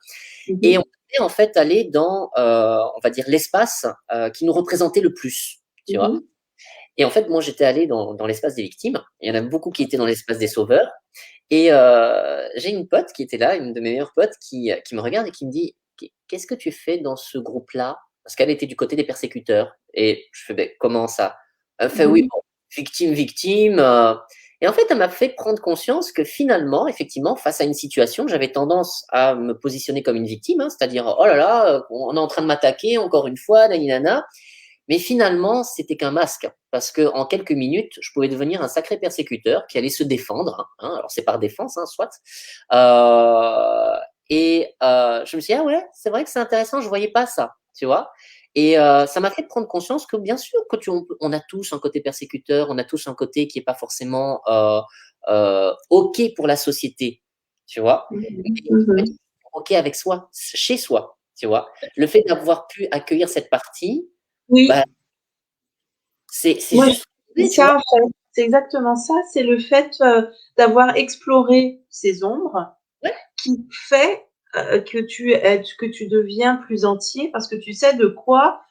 Et on Mhm, était en fait allé dans, on va dire, l'espace qui nous représentait le plus, tu vois. mhm, Et en fait, moi, j'étais allé dans l'espace des victimes. Il y en a beaucoup qui étaient dans l'espace des sauveurs. Et j'ai une pote qui était là, une de mes meilleures potes, qui me regarde et qui me dit qu'est-ce que tu fais dans ce groupe-là? Parce qu'elle était du côté des persécuteurs. Et je fais ben, comment ça? Elle fait oui, mhm. bon, victime, victime. Et en fait, elle m'a fait prendre conscience que finalement, effectivement, face à une situation, j'avais tendance à me positionner comme une victime, hein, c'est-à-dire oh là là, on est en train de m'attaquer encore une fois, naninana. Mais finalement, c'était qu'un masque, parce que en quelques minutes, je pouvais devenir un sacré persécuteur qui allait se défendre. Hein, alors c'est par défense, hein, soit. Et je me suis dit: «Ah ouais, c'est vrai que c'est intéressant, je voyais pas ça», tu vois? Et ça m'a fait prendre conscience que bien sûr que on a tous un côté persécuteur, on a tous un côté qui est pas forcément, OK pour la société, tu vois? Mais Mmh il mh. faut être Mmh. OK avec soi, chez soi, tu vois? Le fait d'avoir pu accueillir cette partie, bah, Oui, c'est moi, juste, c'est tu vois? ça, en fait. C'est exactement ça. C'est le fait, d'avoir exploré ces ombres Ouais, qui fait, que tu deviens plus entier parce que tu sais de quoi,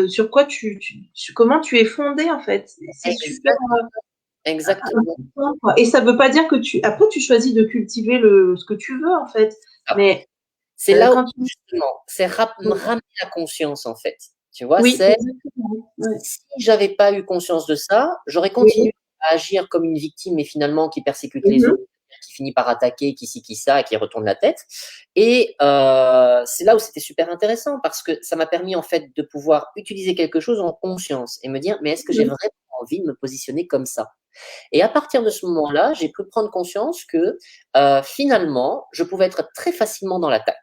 sur quoi comment tu es fondé, en fait. C'est super, exact exactement. important, quoi, et ça veut pas dire que après tu choisis de cultiver ce que tu veux, en fait, mais C'est là où quand tu justement, c'est ramener la conscience en fait. Tu vois? oui, C'est exactement, ouais. si j'avais pas eu conscience de ça, j'aurais Oui. continué à agir comme une victime et finalement qui persécute Mmh les mh. autres, qui finit par attaquer, qui ci, qui ça et qui retourne la tête. Et c'est là où c'était super intéressant parce que ça m'a permis en fait de pouvoir utiliser quelque chose en conscience et me dire: «Mais est-ce que j'ai Mmh. vraiment envie de me positionner comme ça?» Et à partir de ce moment-là, j'ai pu prendre conscience que, finalement, je pouvais être très facilement dans l'attaque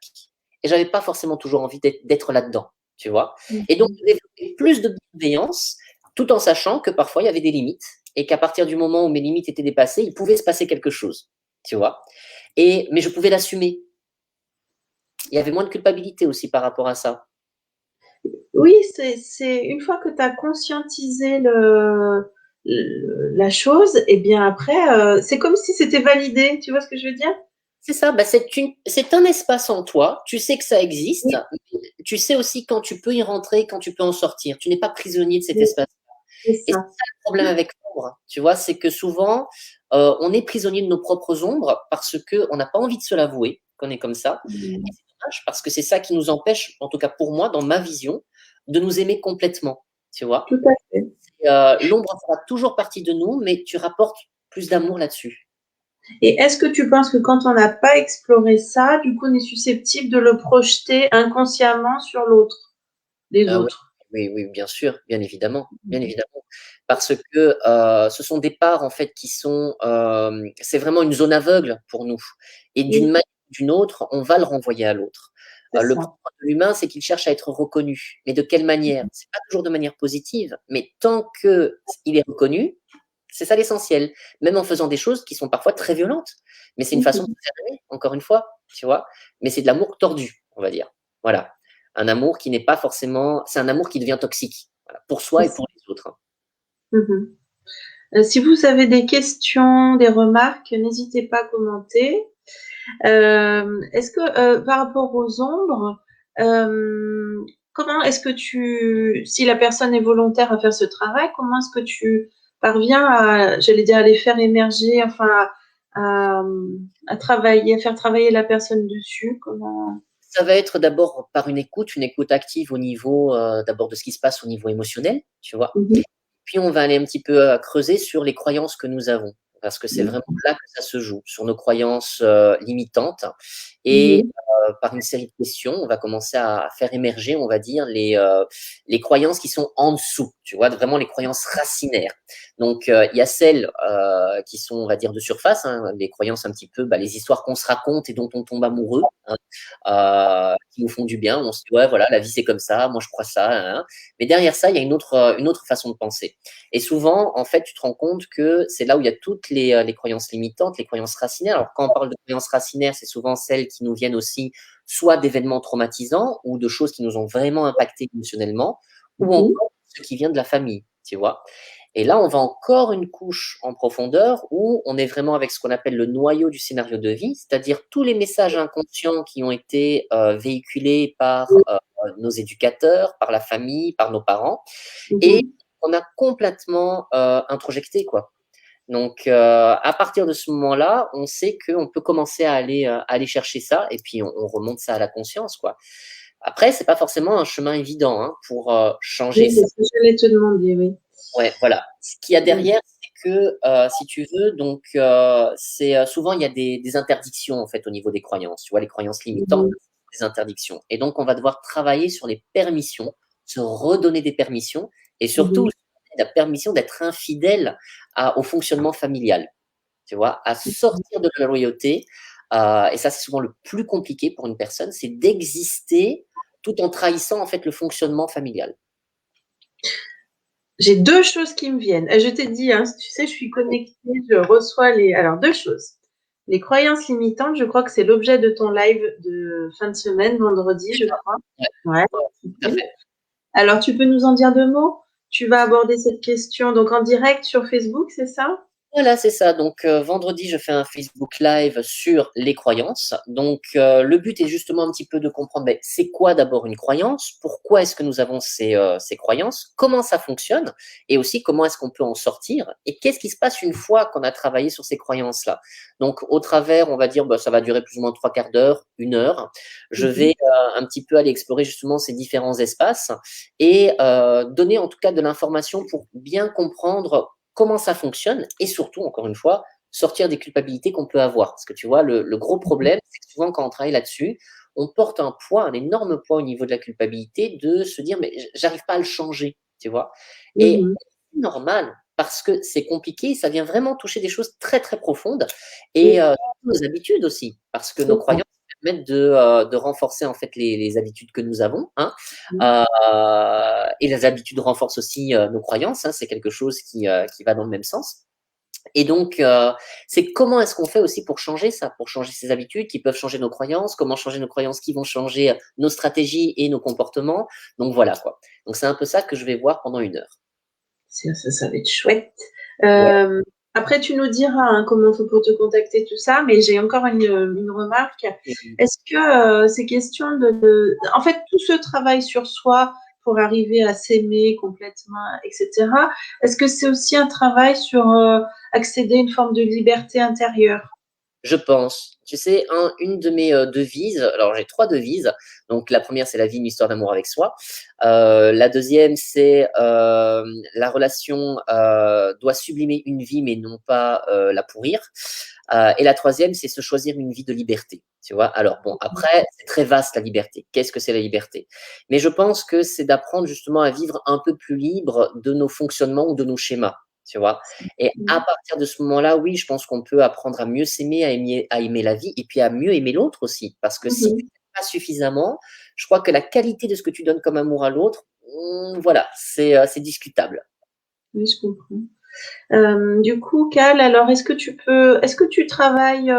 et j'avais pas forcément toujours envie d'être là-dedans, tu vois? Mmh Et donc mh. de développer plus de bienveillance, tout en sachant que parfois il y avait des limites et qu'à partir du moment où mes limites étaient dépassées, il pouvait se passer quelque chose, tu vois? Mais je pouvais l'assumer. Il y avait moins de culpabilité aussi par rapport à ça. Oui, c'est une fois que tu as conscientisé la chose et bien après, c'est comme si c'était validé, tu vois ce que je veux dire? C'est ça, bah, c'est un espace en toi, tu sais que ça existe, Oui, tu sais aussi quand tu peux y rentrer, quand tu peux en sortir. Tu n'es pas prisonnier de cet oui, espace. c'est Et c'est ça. ça le problème avec l'ombre, tu vois? C'est que souvent, on est prisonnier de nos propres ombres parce qu'on n'a pas envie de se l'avouer, qu'on est comme ça. Et Mmh. c'est dommage parce que c'est ça qui nous empêche, en tout cas pour moi, dans ma vision, de nous aimer complètement, tu vois? Tout à fait. Et l'ombre fera toujours partie de nous, mais tu rapportes plus d'amour là-dessus. Et est-ce que tu penses que quand on n'a pas exploré ça, du coup, on est susceptible de le projeter inconsciemment sur l'autre, les Ah oui, autres? oui, oui, bien Mmh. évidemment. Parce que, ce sont des parts en fait qui sont, c'est vraiment une zone aveugle pour nous et d'une Oui, manière ou d'une autre, on va le renvoyer à l'autre. c'est Le ça. propre de l'humain, c'est qu'il cherche à être reconnu. Mais de quelle manière? C'est pas toujours de manière positive, mais tant qu'il est reconnu, c'est ça l'essentiel. Même en faisant des choses qui sont parfois très violentes. Mais c'est une Mmh façon de mh. se faire aimer, encore une fois, tu vois? Mais c'est de l'amour tordu, on va dire. Voilà. Un amour qui n'est pas forcément, c'est un amour qui devient toxique, voilà, pour C'est soi et ça. pour les autres, hein. Mmh mh. Si vous avez des questions, des remarques, n'hésitez pas à commenter. Est-ce que, par rapport aux ombres, comment est-ce que si la personne est volontaire à faire ce travail, comment est-ce que tu parviens à, j'allais dire, à les faire émerger, enfin à travailler, à faire travailler la personne dessus? Comment? Ça va être d'abord par une écoute active au niveau, d'abord de ce qui se passe au niveau émotionnel, tu vois? Mmh mh. Puis on va aller un petit peu, creuser sur les croyances que nous avons, parce que c'est vraiment D'accord. là que ça se joue, sur nos croyances, limitantes et Mmh par une série de questions, on va commencer à faire émerger, on va dire, les croyances qui sont en dessous, tu vois? Vraiment les croyances racinaires. Donc il y a celles, qui sont, on va dire, de surface, hein, les croyances un petit peu, bah, les histoires qu'on se raconte et dont on tombe amoureux, hein, qui nous font du bien. On se dit: «Ouais, voilà, la vie, c'est comme ça, moi, je crois ça, nin nin». Mais derrière ça, il y a une autre façon de penser. Et souvent, en fait, tu te rends compte que c'est là où il y a toutes les croyances limitantes, les croyances racinaires. Alors, quand on parle de croyances racinaires, c'est souvent celles qui nous viennent aussi soit d'événements traumatisants ou de choses qui nous ont vraiment impactés émotionnellement, ou mh. encore ce qui vient de la famille, tu vois? Et là, on va encore une couche en profondeur où on est vraiment avec ce qu'on appelle le noyau du scénario de vie, c'est-à-dire tous les messages inconscients qui ont été, véhiculés par, nos éducateurs, par la famille, par nos parents Mmh et mh. on a complètement, introjecté, quoi. Donc à partir de ce moment-là, on sait qu'on peut commencer à aller chercher ça et puis on remonte ça à la conscience, quoi. Après, c'est pas forcément un chemin évident, hein, pour, Oui, changer c'est ça. ce que j'allais te demander, oui. Ouais, voilà. Ce qu'il y a Mmh. derrière, c'est que, si tu veux, donc c'est, souvent il y a des interdictions, en fait, au niveau des croyances, tu vois? Les croyances Mmh limitantes, mh. des interdictions et donc on va devoir travailler sur les permissions, se redonner des permissions et Mmh surtout mh. la permission d'être infidèle au fonctionnement familial, tu vois? À sortir de la loyauté, Et ça, c'est souvent le plus compliqué pour une personne, c'est d'exister tout en trahissant en fait le fonctionnement familial. J'ai 2 choses qui me viennent. Je t'ai dit, hein, tu sais, je suis connectée, je reçois les alors 2 choses. Les croyances limitantes, je crois que c'est l'objet de ton live de fin de semaine, vendredi, je crois. Ouais, Ouais, ouais, tout à cool. fait. Alors, tu peux nous en dire 2 mots? Tu vas aborder cette question donc en direct sur Facebook, c'est ça? Voilà, c'est ça. Donc, vendredi, je fais un Facebook Live sur les croyances. Donc, le but est justement un petit peu de comprendre, ben, c'est quoi d'abord une croyance? Pourquoi est-ce que nous avons ces croyances? Comment ça fonctionne? Et aussi, comment est-ce qu'on peut en sortir? Et qu'est-ce qui se passe une fois qu'on a travaillé sur ces croyances-là? Donc, au travers, on va dire, ben, ça va durer plus ou moins 3 quarts d'heure, 1 heure. Je Mmh. vais un petit peu aller explorer justement ces différents espaces et donner en tout cas de l'information pour bien comprendre comment ça fonctionne et surtout, encore une fois, sortir des culpabilités qu'on peut avoir. Parce que tu vois, le gros problème, c'est que souvent, quand on travaille là-dessus, on porte un poids, un énorme poids au niveau de la culpabilité de se dire, mais j'arrive pas à le changer, tu vois. Et Mmh. c'est normal parce que c'est compliqué, ça vient vraiment toucher des choses très, très profondes et Oui, nos habitudes aussi, parce que nos c'est ça. croyances permettent de renforcer en fait les habitudes que nous avons, hein, Mmh. et les habitudes renforcent aussi nos croyances, hein, c'est quelque chose qui va dans le même sens. Et donc, c'est comment est-ce qu'on fait aussi pour changer ça, pour changer ces habitudes qui peuvent changer nos croyances, comment changer nos croyances qui vont changer nos stratégies et nos comportements. Donc voilà quoi. Donc c'est un peu ça que je vais voir pendant 1 heure. Ça va être chouette. Ouais. Euh, Après, tu nous diras hein, comment il faut pour te contacter, tout ça, mais j'ai encore une remarque. Est-ce que ces questions en fait, tout ce travail sur soi pour arriver à s'aimer complètement, etc., est-ce que c'est aussi un travail sur accéder à une forme de liberté intérieure? Je pense. Tu sais, une de mes devises, alors j'ai 3 devises. Donc la première, c'est la vie, une histoire d'amour avec soi. La deuxième, c'est la relation doit sublimer une vie, mais non pas la pourrir. Et la troisième, c'est se choisir une vie de liberté. Tu vois. Alors bon, après, c'est très vaste la liberté. Qu'est-ce que c'est la liberté? Mais je pense que c'est d'apprendre justement à vivre un peu plus libre de nos fonctionnements ou de nos schémas. Tu vois. Et à partir de ce moment-là, oui, je pense qu'on peut apprendre à mieux s'aimer, à aimer la vie et puis à mieux aimer l'autre aussi. Parce que si tu Mhm. n'aimes pas suffisamment, je crois que la qualité de ce que tu donnes comme amour à l'autre, voilà, c'est discutable. Oui, je comprends. Du coup, Cal, alors est-ce que tu travailles,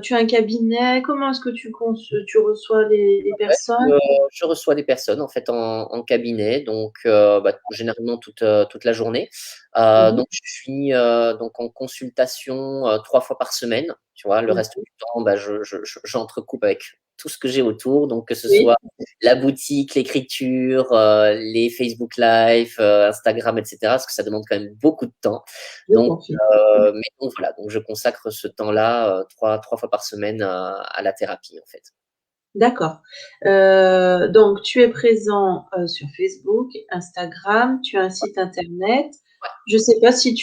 tu as un cabinet? Comment est-ce que tu reçois les personnes? Euh, je reçois des personnes en fait en cabinet, donc bah, généralement toute la journée. Mhm. Donc je suis donc en consultation 3 fois par semaine. Tu vois, le reste du temps, bah, j'entrecoupe avec tout ce que j'ai autour, donc que ce Oui, soit la boutique, l'écriture, les Facebook Live, Instagram, etc. Parce que ça demande quand même beaucoup de temps. je Donc, confirme. mais donc voilà, donc je consacre ce temps-là 3 fois par semaine à la thérapie en fait. D'accord. Donc tu es présent, sur Facebook, Instagram, tu as un site internet. Je sais pas si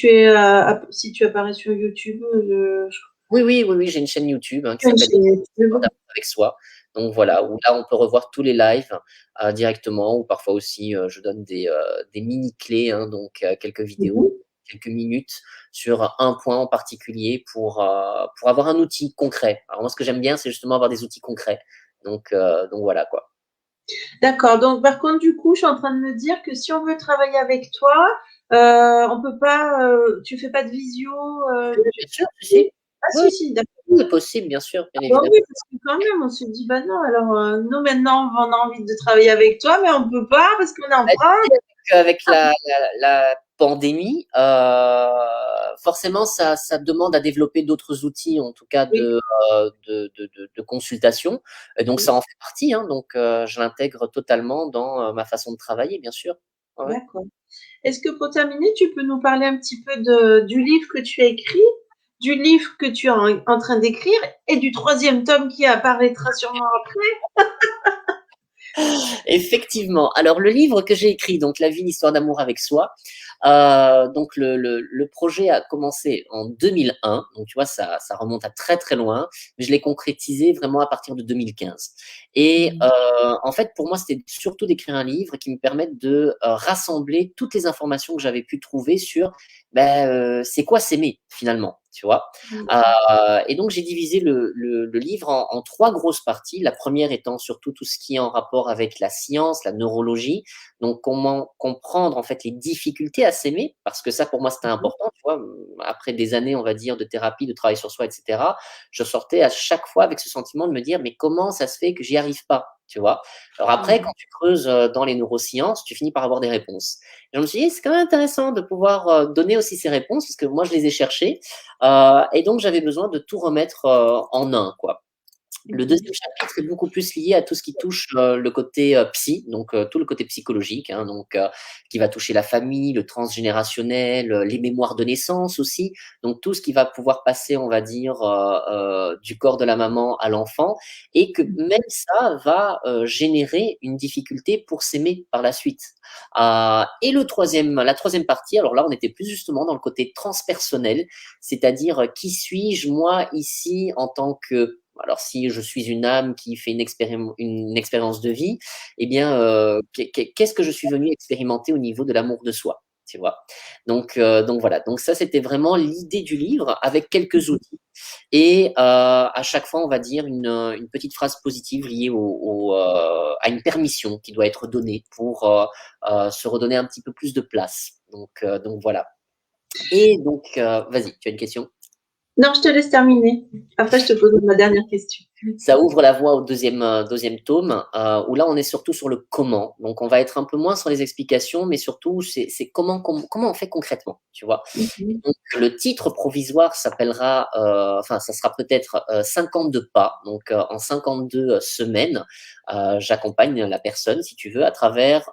si tu apparais sur YouTube, je Oui, oui, oui, oui, j'ai une chaîne YouTube, hein, qui tu as une s'appelle chaîne Histoire YouTube? d'amour avec soi. Donc voilà, où là, on peut revoir tous les lives directement, ou parfois aussi, je donne des mini clés, hein, donc quelques vidéos, Mmh. quelques minutes sur un point en particulier pour avoir un outil concret. Alors moi, ce que j'aime bien, c'est justement avoir des outils concrets. Donc voilà quoi. D'accord, donc par contre, du coup, je suis en train de me dire que si on veut travailler avec toi, on peut pas, tu fais pas de visio, Oui, oui, tu bien sûr, si, si? si. Ah Oui, si, si, d'accord. oui, c'est possible, bien sûr, bien Bah évidemment. oui, parce que quand même, on se dit: «Bah non, alors, nous maintenant, on a envie de travailler avec toi, mais on peut pas parce qu'on est en Bah, tu France». sais, avec la pandémie, forcément, ça demande à développer d'autres outils, en tout cas Oui, de consultation. Et donc, oui, ça en fait partie, hein, donc je l'intègre totalement dans ma façon de travailler, bien sûr. Ouais, ouais. d'accord. Est-ce que pour terminer, tu peux nous parler un petit peu du livre que tu as écrit, du livre que tu es en train d'écrire et du troisième tome qui apparaîtra sûrement après? Effectivement. Alors, le livre que j'ai écrit, donc La vie, une histoire d'amour avec soi, donc le projet a commencé en 2001, donc tu vois, ça remonte à très très loin, mais je l'ai concrétisé vraiment à partir de 2015. Et Mmh. en fait, pour moi, c'était surtout d'écrire un livre qui me permette de rassembler toutes les informations que j'avais pu trouver sur ben, c'est quoi s'aimer finalement. tu vois. Mmh. Et donc, j'ai divisé le livre en 3 grosses parties. La première étant surtout tout ce qui est en rapport avec la science, la neurologie. Donc, comment comprendre en fait les difficultés à s'aimer, parce que ça, pour moi, c'était important, tu vois. Après des années, on va dire, de thérapie, de travail sur soi, etc., je sortais à chaque fois avec ce sentiment de me dire, mais comment ça se fait que j'y arrive pas, tu vois. Alors après, Mmh. quand tu creuses dans les neurosciences, tu finis par avoir des réponses. Et je me suis dit, c'est quand même intéressant de pouvoir donner aussi ces réponses, parce que moi, je les ai cherchées. Et donc, j'avais besoin de tout remettre en un, quoi. Le Mmh. deuxième chapitre est beaucoup plus lié à tout ce qui touche le côté psy, donc tout le côté psychologique, hein, donc qui va toucher la famille, le transgénérationnel, les mémoires de naissance aussi, donc tout ce qui va pouvoir passer, on va dire, du corps de la maman à l'enfant, et que même ça va générer une difficulté pour s'aimer par la suite. Et la troisième partie, alors là, on était plus justement dans le côté transpersonnel, c'est-à-dire qui suis-je moi ici en tant que alors, si je suis une âme qui fait une expérience de vie, eh bien, qu'est-ce que je suis venu expérimenter au niveau de l'amour de soi, tu vois? Donc voilà, donc ça, c'était vraiment l'idée du livre avec quelques outils et à chaque fois, on va dire une petite phrase positive liée à une permission qui doit être donnée pour se redonner un petit peu plus de place. Donc voilà. Et donc, vas-y, tu as une question? Non, je te laisse terminer. Après, je te poserai ma dernière question. Ça ouvre la voie au deuxième tome, où là, on est surtout sur le comment. Donc, on va être un peu moins sur les explications, mais surtout, c'est comment on fait concrètement, tu vois. Et Mmh. donc, le titre provisoire s'appellera, enfin, ça sera peut-être 52 pas. Donc, en 52 semaines, j'accompagne la personne, si tu veux, à travers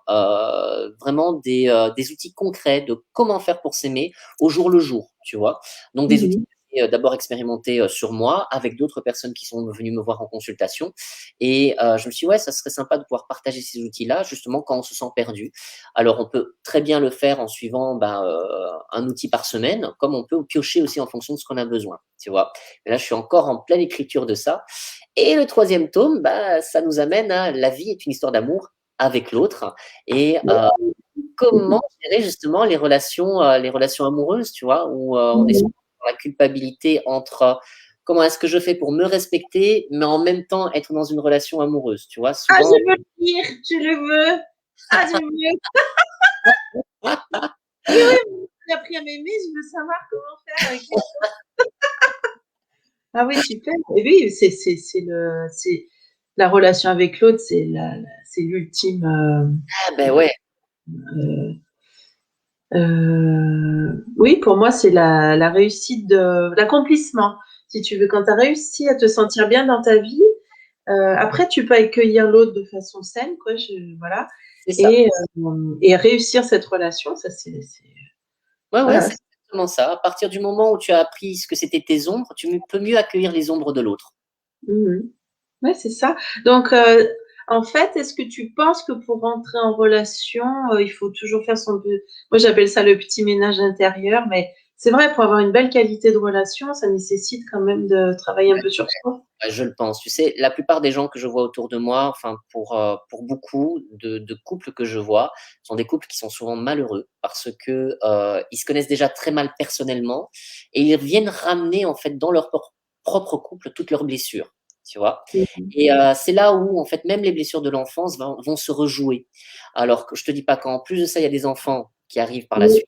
vraiment des outils concrets de comment faire pour s'aimer au jour le jour, tu vois. Donc, des outils Mmh. d'abord expérimenté sur moi avec d'autres personnes qui sont venues me voir en consultation. Et je me suis dit, ouais, ça serait sympa de pouvoir partager ces outils-là, justement, quand on se sent perdu. Alors, on peut très bien le faire en suivant un outil par semaine, comme on peut piocher aussi en fonction de ce qu'on a besoin, tu vois. Mais là, je suis encore en pleine écriture de ça. Et le troisième tome, ça nous amène à la vie est une histoire d'amour avec l'autre. Et comment gérer justement les relations amoureuses, tu vois, où on est Mmh. souvent dans la culpabilité entre comment est-ce que je fais pour me respecter, mais en même temps être dans une relation amoureuse, tu vois, Ah, souvent. je veux le lire, je le veux. Ah, je veux. Oui, oui, j'ai appris à m'aimer, je veux savoir comment faire avec les ah oui, super. Et oui, c'est la relation avec l'autre, c'est l'ultime, Ah ben ouais, oui, pour moi, c'est la réussite de l'accomplissement. Si tu veux, quand tu as réussi à te sentir bien dans ta vie, après, tu peux accueillir l'autre de façon saine, quoi. Voilà. c'est ça. Et réussir cette relation, ça, Ouais, ouais, voilà. c'est exactement ça. À partir du moment où tu as appris ce que c'était tes ombres, peux mieux accueillir les ombres de l'autre. Mmh. Ouais, c'est ça. Donc, en fait, est-ce que tu penses que pour rentrer en relation, il faut toujours faire moi j'appelle ça le petit ménage intérieur, mais c'est vrai, pour avoir une belle qualité de relation, ça nécessite quand même de travailler un peu sur soi? Ouais, je le pense. Tu sais, la plupart des gens que je vois autour de moi, enfin pour beaucoup de couples que je vois, sont des couples qui sont souvent malheureux parce que, ils se connaissent déjà très mal personnellement et ils viennent ramener en fait dans leur propre couple toutes leurs blessures, tu vois? Mmh mh. Et c'est là où en fait même les blessures de l'enfance vont se rejouer. Alors que je te dis pas qu'en plus de ça, il y a des enfants qui arrivent par la Oui. suite.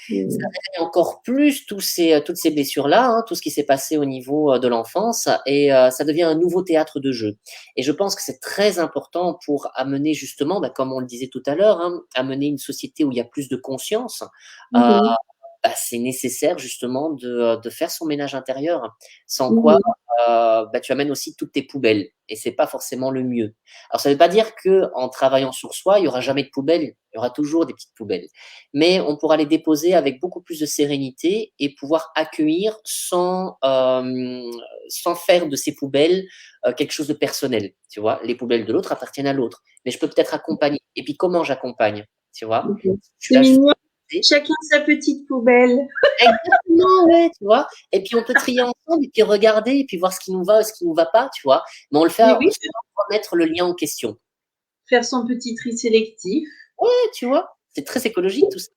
Ça Mmh. réveille encore plus toutes ces blessures-là, hein, tout ce qui s'est passé au niveau, de l'enfance et ça devient un nouveau théâtre de jeu et je pense que c'est très important pour amener justement, comme on le disait tout à l'heure, hein, amener une société où il y a plus de conscience, Mmh heu, mh. c'est nécessaire justement de faire son ménage intérieur. Sans Mmh quoi, mh. tu amènes aussi toutes tes poubelles et c'est pas forcément le mieux. Alors ça veut pas dire qu'en travaillant sur soi, il y aura jamais de poubelles, il y aura toujours des petites poubelles mais on pourra les déposer avec beaucoup plus de sérénité et pouvoir accueillir sans faire de ces poubelles quelque chose de personnel. Tu vois, les poubelles de l'autre appartiennent à l'autre, mais je peux peut-être accompagner. Et puis comment j'accompagne, tu vois? Mmh. Je suis C'est là juste mignon, à côté. chacun sa petite poubelle. Exactement, ouais, tu vois. Et puis on peut trier ensemble et puis regarder et puis voir ce qui nous va et ce qui nous va pas, tu vois. Mais on le fait Oui, oui, sans remettre le lien en question. faire son petit tri sélectif. Ouais, tu vois, c'est très écologique tout ça.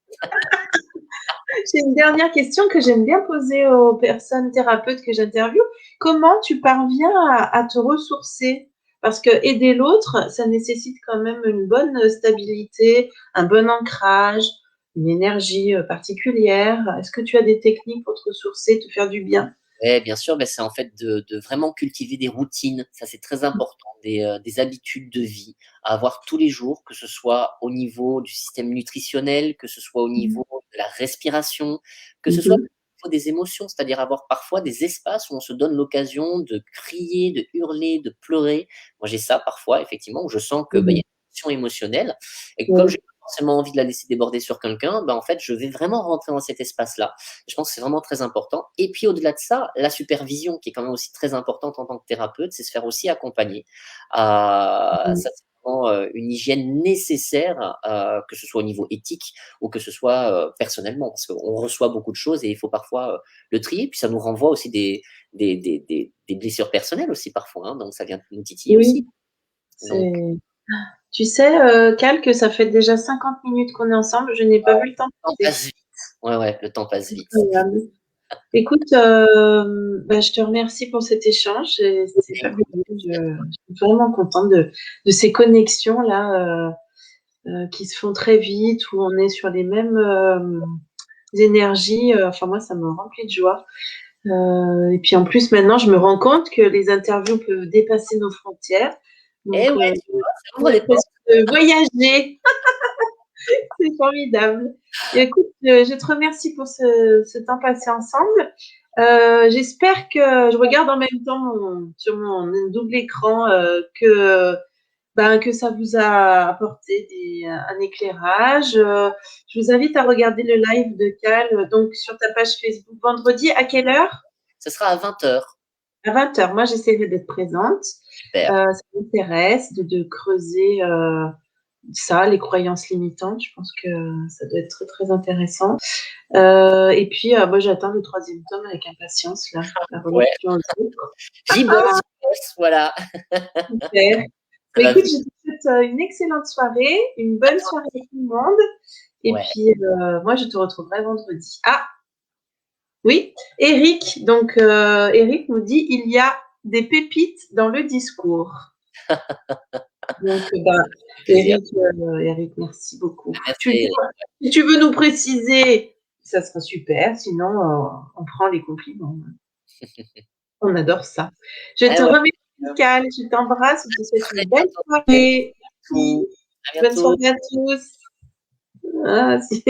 J'ai une dernière question que j'aime bien poser aux personnes thérapeutes que j'interviewe. Comment tu parviens à te ressourcer? Parce que aider l'autre, ça nécessite quand même une bonne stabilité, un bon ancrage, une énergie particulière. Est-ce que tu as des techniques pour te ressourcer, te faire du bien? Ouais, bien sûr, c'est en fait de vraiment cultiver des routines. Ça, c'est très important, des habitudes de vie à avoir tous les jours, que ce soit au niveau du système nutritionnel, que ce soit au Mmh. niveau de la respiration, que ce soit Mmh. au niveau des émotions, c'est-à-dire avoir parfois des espaces où on se donne l'occasion de crier, de hurler, de pleurer. Moi, j'ai ça parfois, effectivement, où je sens que, il y a Mmh. une tension émotionnelle et que comme Oui. j'ai pas forcément envie de la laisser déborder sur quelqu'un, en fait, je vais vraiment rentrer dans cet espace-là. Je pense que c'est vraiment très important. Et puis au-delà de ça, la supervision qui est quand même aussi très importante en tant que thérapeute, c'est se faire aussi accompagner. Mmh. Ça, c'est vraiment une hygiène nécessaire, que ce soit au niveau éthique ou que ce soit personnellement, parce qu'on reçoit beaucoup de choses et il faut parfois le trier. Puis ça nous renvoie aussi des blessures personnelles aussi parfois, hein, donc ça vient nous titiller Oui, aussi. Donc, c'est tu sais, Cal, que ça fait déjà 50 minutes qu'on est ensemble, je n'ai pas vu le temps le temps passer. passe vite. Ouais, ouais, le temps passe vite. Incroyable. Écoute, je te remercie pour cet échange, c'est fabuleux. Je suis vraiment contente de ces connexions-là, qui se font très vite, où on est sur les mêmes, énergies, enfin moi ça me remplit de joie. Et puis en plus maintenant je me rends compte que les interviews peuvent dépasser nos frontières, Et donc ouais, tu vois, ça ouvre j'ai des portes. l'impression de voyager. C'est formidable. Et écoute, je te remercie pour ce temps passé ensemble. J'espère que je regarde en même temps sur mon double écran que ça vous a apporté un éclairage. Je vous invite à regarder le live de Cal donc sur ta page Facebook vendredi. À quelle heure? Ce sera à 20h. À 20h. Moi, j'essaierai d'être présente. Super. Ça m'intéresse de creuser ça, les croyances limitantes. Je pense que ça doit être très, très intéressant. Et puis, moi, j'attends le troisième tome avec impatience, là, la Ouais, relation aux autres. j'y bosse, voilà. Super. Ça Mais va écoute, venir. je te souhaite une excellente soirée, une bonne soirée à tout le monde. Et Ouais. puis, moi, je te retrouverai vendredi. Ah, oui, Eric. Donc, Eric nous dit il y a des pépites dans le discours. Donc, Plaisir. Eric, merci beaucoup. Merci. Si tu veux nous préciser, ça sera super. Sinon, on prend les compliments. On adore ça. Je te Ouais, remercie, Cal. Je t'embrasse. Je te souhaite très une belle bientôt. soirée. Merci. À Bonne bientôt. soirée à tous. Ah, si.